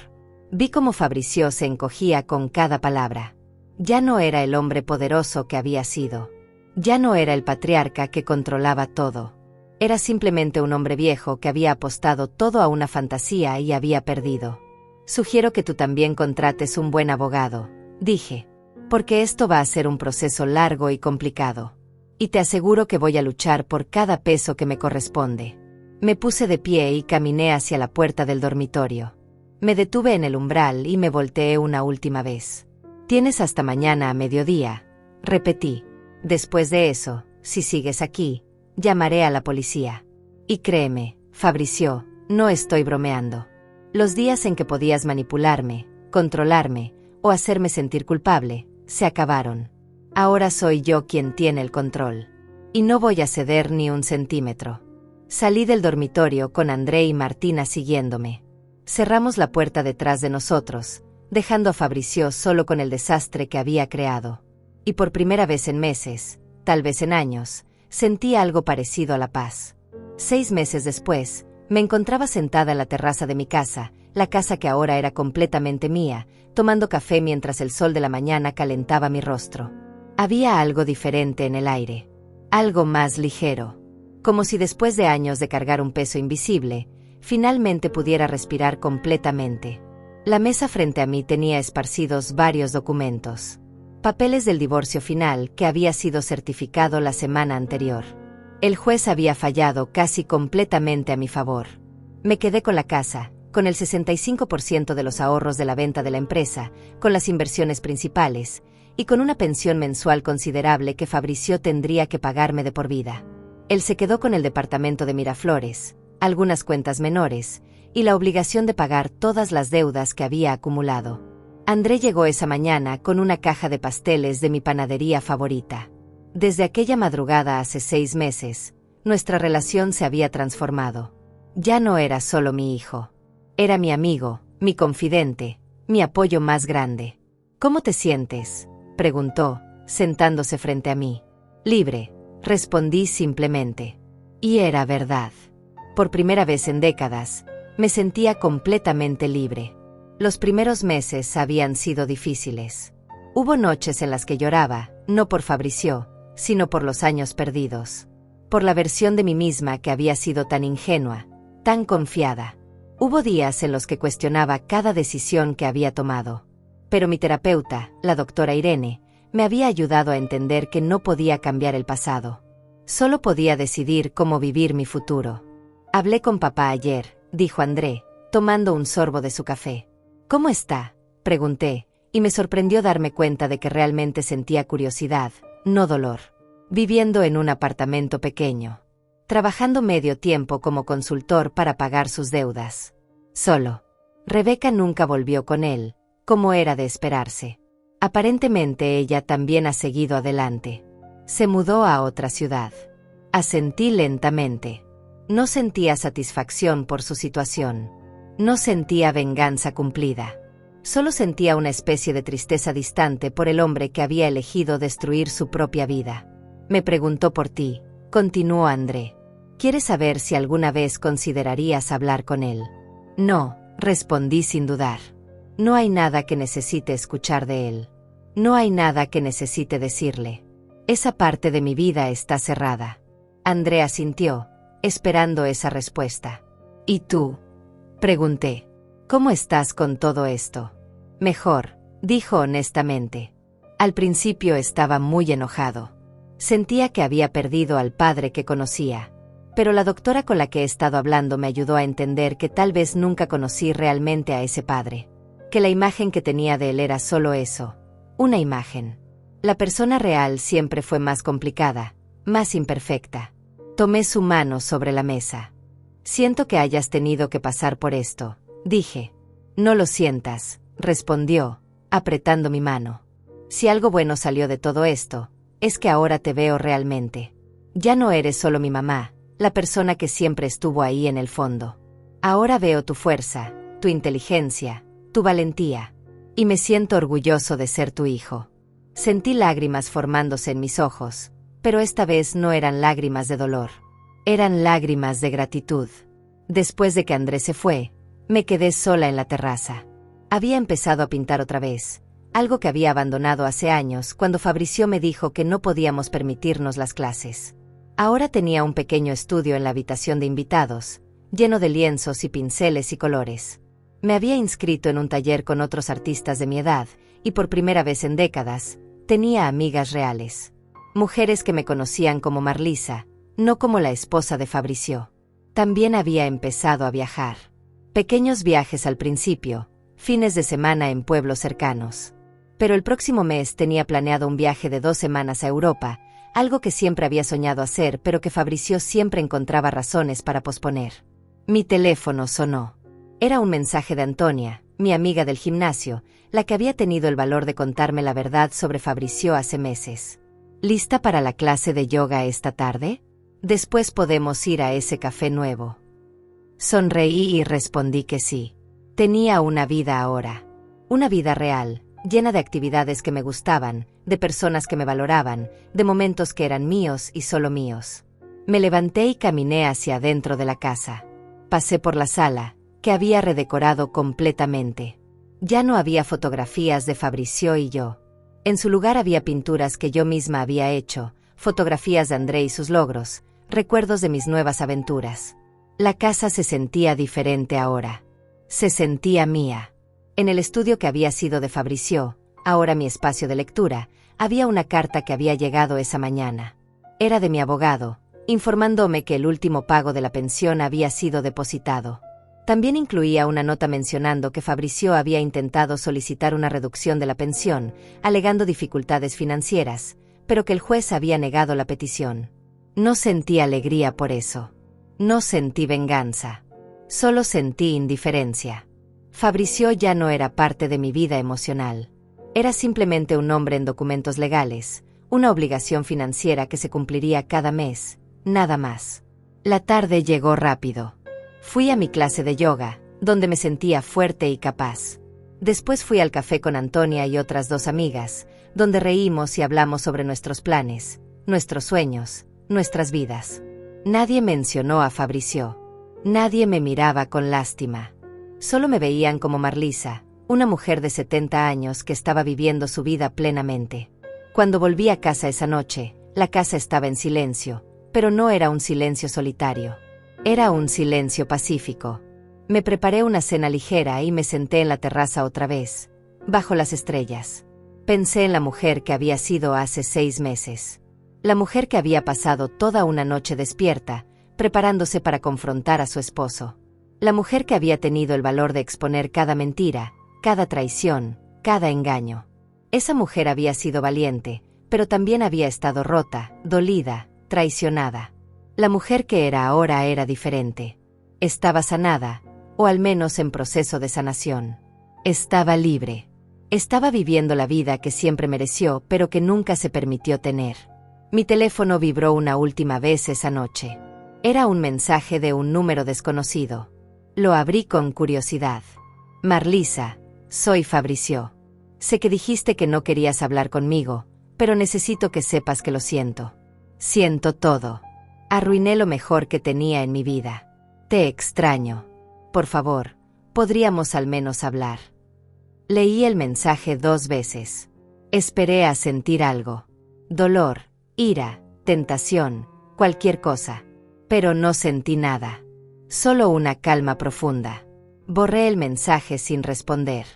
Vi cómo Fabricio se encogía con cada palabra. Ya no era el hombre poderoso que había sido. Ya no era el patriarca que controlaba todo. Era simplemente un hombre viejo que había apostado todo a una fantasía y había perdido. Sugiero que tú también contrates un buen abogado, dije. Porque esto va a ser un proceso largo y complicado. Y te aseguro que voy a luchar por cada peso que me corresponde. Me puse de pie y caminé hacia la puerta del dormitorio. Me detuve en el umbral y me volteé una última vez. Tienes hasta mañana a mediodía, repetí. Después de eso, si sigues aquí, llamaré a la policía. Y créeme, Fabricio, no estoy bromeando. Los días en que podías manipularme, controlarme o hacerme sentir culpable, se acabaron. Ahora soy yo quien tiene el control. Y no voy a ceder ni un centímetro. Salí del dormitorio con André y Martina siguiéndome. Cerramos la puerta detrás de nosotros, dejando a Fabricio solo con el desastre que había creado. Y por primera vez en meses, tal vez en años, sentí algo parecido a la paz. 6 meses después, me encontraba sentada en la terraza de mi casa, la casa que ahora era completamente mía, tomando café mientras el sol de la mañana calentaba mi rostro. Había algo diferente en el aire. Algo más ligero. Como si después de años de cargar un peso invisible, finalmente pudiera respirar completamente. La mesa frente a mí tenía esparcidos varios documentos. Papeles del divorcio final que había sido certificado la semana anterior. El juez había fallado casi completamente a mi favor. Me quedé con la casa, con el 65% de los ahorros de la venta de la empresa, con las inversiones principales, y con una pensión mensual considerable que Fabricio tendría que pagarme de por vida. Él se quedó con el departamento de Miraflores, algunas cuentas menores, y la obligación de pagar todas las deudas que había acumulado. André llegó esa mañana con una caja de pasteles de mi panadería favorita. Desde aquella madrugada hace 6 meses, nuestra relación se había transformado. Ya no era solo mi hijo. Era mi amigo, mi confidente, mi apoyo más grande. ¿Cómo te sientes?, preguntó, sentándose frente a mí. Libre, respondí simplemente. Y era verdad. Por primera vez en décadas, me sentía completamente libre. Los primeros meses habían sido difíciles. Hubo noches en las que lloraba, no por Fabricio, sino por los años perdidos. Por la versión de mí misma que había sido tan ingenua, tan confiada. Hubo días en los que cuestionaba cada decisión que había tomado. Pero mi terapeuta, la doctora Irene, me había ayudado a entender que no podía cambiar el pasado. Solo podía decidir cómo vivir mi futuro. Hablé con papá ayer, dijo André, tomando un sorbo de su café. ¿Cómo está?, pregunté, y me sorprendió darme cuenta de que realmente sentía curiosidad, no dolor. Viviendo en un apartamento pequeño. Trabajando medio tiempo como consultor para pagar sus deudas. Solo. Rebeca nunca volvió con él, como era de esperarse. Aparentemente ella también ha seguido adelante. Se mudó a otra ciudad. Asentí lentamente. No sentía satisfacción por su situación. No sentía venganza cumplida. Solo sentía una especie de tristeza distante por el hombre que había elegido destruir su propia vida. Me preguntó por ti, continuó André. ¿Quieres saber si alguna vez considerarías hablar con él? No, respondí sin dudar. No hay nada que necesite escuchar de él. No hay nada que necesite decirle. Esa parte de mi vida está cerrada. André asintió, esperando esa respuesta. ¿Y tú?, pregunté. ¿Cómo estás con todo esto? Mejor, dijo honestamente. Al principio estaba muy enojado. Sentía que había perdido al padre que conocía. Pero la doctora con la que he estado hablando me ayudó a entender que tal vez nunca conocí realmente a ese padre. Que la imagen que tenía de él era solo eso, una imagen. La persona real siempre fue más complicada, más imperfecta. Tomé su mano sobre la mesa. Siento que hayas tenido que pasar por esto, dije. No lo sientas, respondió, apretando mi mano. Si algo bueno salió de todo esto, es que ahora te veo realmente. Ya no eres solo mi mamá, la persona que siempre estuvo ahí en el fondo. Ahora veo tu fuerza, tu inteligencia, tu valentía. Y me siento orgulloso de ser tu hijo. Sentí lágrimas formándose en mis ojos, pero esta vez no eran lágrimas de dolor. Eran lágrimas de gratitud. Después de que Andrés se fue, me quedé sola en la terraza. Había empezado a pintar otra vez, algo que había abandonado hace años cuando Fabricio me dijo que no podíamos permitirnos las clases. Ahora tenía un pequeño estudio en la habitación de invitados, lleno de lienzos y pinceles y colores. Me había inscrito en un taller con otros artistas de mi edad, y por primera vez en décadas, tenía amigas reales. Mujeres que me conocían como Marlisa, no como la esposa de Fabricio. También había empezado a viajar. Pequeños viajes al principio, fines de semana en pueblos cercanos. Pero el próximo mes tenía planeado un viaje de 2 semanas a Europa, algo que siempre había soñado hacer, pero que Fabricio siempre encontraba razones para posponer. Mi teléfono sonó. Era un mensaje de Antonia, mi amiga del gimnasio, la que había tenido el valor de contarme la verdad sobre Fabricio hace meses. ¿Lista para la clase de yoga esta tarde? Después podemos ir a ese café nuevo. Sonreí y respondí que sí. Tenía una vida ahora. Una vida real, llena de actividades que me gustaban, de personas que me valoraban, de momentos que eran míos y solo míos. Me levanté y caminé hacia adentro de la casa. Pasé por la sala, que había redecorado completamente. Ya no había fotografías de Fabricio y yo. En su lugar había pinturas que yo misma había hecho, fotografías de André y sus logros, recuerdos de mis nuevas aventuras. La casa se sentía diferente ahora. Se sentía mía. En el estudio que había sido de Fabricio, ahora mi espacio de lectura, había una carta que había llegado esa mañana. Era de mi abogado, informándome que el último pago de la pensión había sido depositado. También incluía una nota mencionando que Fabricio había intentado solicitar una reducción de la pensión, alegando dificultades financieras, pero que el juez había negado la petición. No sentí alegría por eso. No sentí venganza. Solo sentí indiferencia. Fabricio ya no era parte de mi vida emocional. Era simplemente un nombre en documentos legales, una obligación financiera que se cumpliría cada mes, nada más. La tarde llegó rápido. Fui a mi clase de yoga, donde me sentía fuerte y capaz. Después fui al café con Antonia y otras 2 amigas, donde reímos y hablamos sobre nuestros planes, nuestros sueños, nuestras vidas. Nadie mencionó a Fabricio. Nadie me miraba con lástima. Solo me veían como Marlisa, una mujer de 70 años que estaba viviendo su vida plenamente. Cuando volví a casa esa noche, la casa estaba en silencio, pero no era un silencio solitario. Era un silencio pacífico. Me preparé una cena ligera y me senté en la terraza otra vez, bajo las estrellas. Pensé en la mujer que había sido hace 6 meses. La mujer que había pasado toda una noche despierta, preparándose para confrontar a su esposo. La mujer que había tenido el valor de exponer cada mentira, cada traición, cada engaño. Esa mujer había sido valiente, pero también había estado rota, dolida, traicionada. La mujer que era ahora era diferente. Estaba sanada, o al menos en proceso de sanación. Estaba libre. Estaba viviendo la vida que siempre mereció, pero que nunca se permitió tener. Mi teléfono vibró una última vez esa noche. Era un mensaje de un número desconocido. Lo abrí con curiosidad. Marlisa, soy Fabricio. Sé que dijiste que no querías hablar conmigo, pero necesito que sepas que lo siento. Siento todo. Arruiné lo mejor que tenía en mi vida. Te extraño. Por favor, ¿podríamos al menos hablar? Leí el mensaje 2 veces. Esperé a sentir algo. Dolor, ira, tentación, cualquier cosa. Pero no sentí nada. Solo una calma profunda. Borré el mensaje sin responder.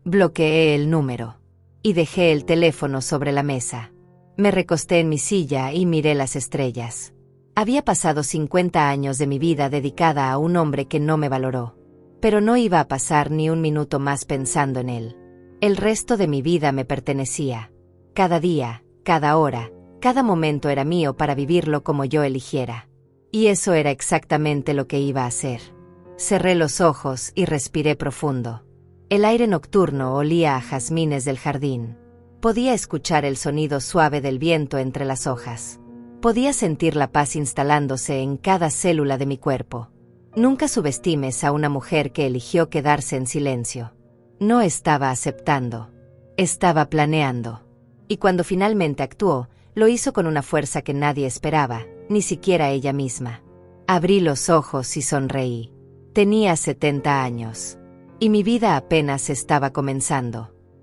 Bloqueé el número. Y dejé el teléfono sobre la mesa. Me recosté en mi silla y miré las estrellas. Había pasado 50 años de mi vida dedicada a un hombre que no me valoró. Pero no iba a pasar ni un minuto más pensando en él. El resto de mi vida me pertenecía. Cada día, cada hora, cada momento era mío para vivirlo como yo eligiera. Y eso era exactamente lo que iba a hacer. Cerré los ojos y respiré profundo. El aire nocturno olía a jazmines del jardín. Podía escuchar el sonido suave del viento entre las hojas. Podía sentir la paz instalándose en cada célula de mi cuerpo. Nunca subestimes a una mujer que eligió quedarse en silencio. No estaba aceptando. Estaba planeando. Y cuando finalmente actuó, lo hizo con una fuerza que nadie esperaba, ni siquiera ella misma. Abrí los ojos y sonreí. Tenía 70 años. Y mi vida apenas estaba comenzando.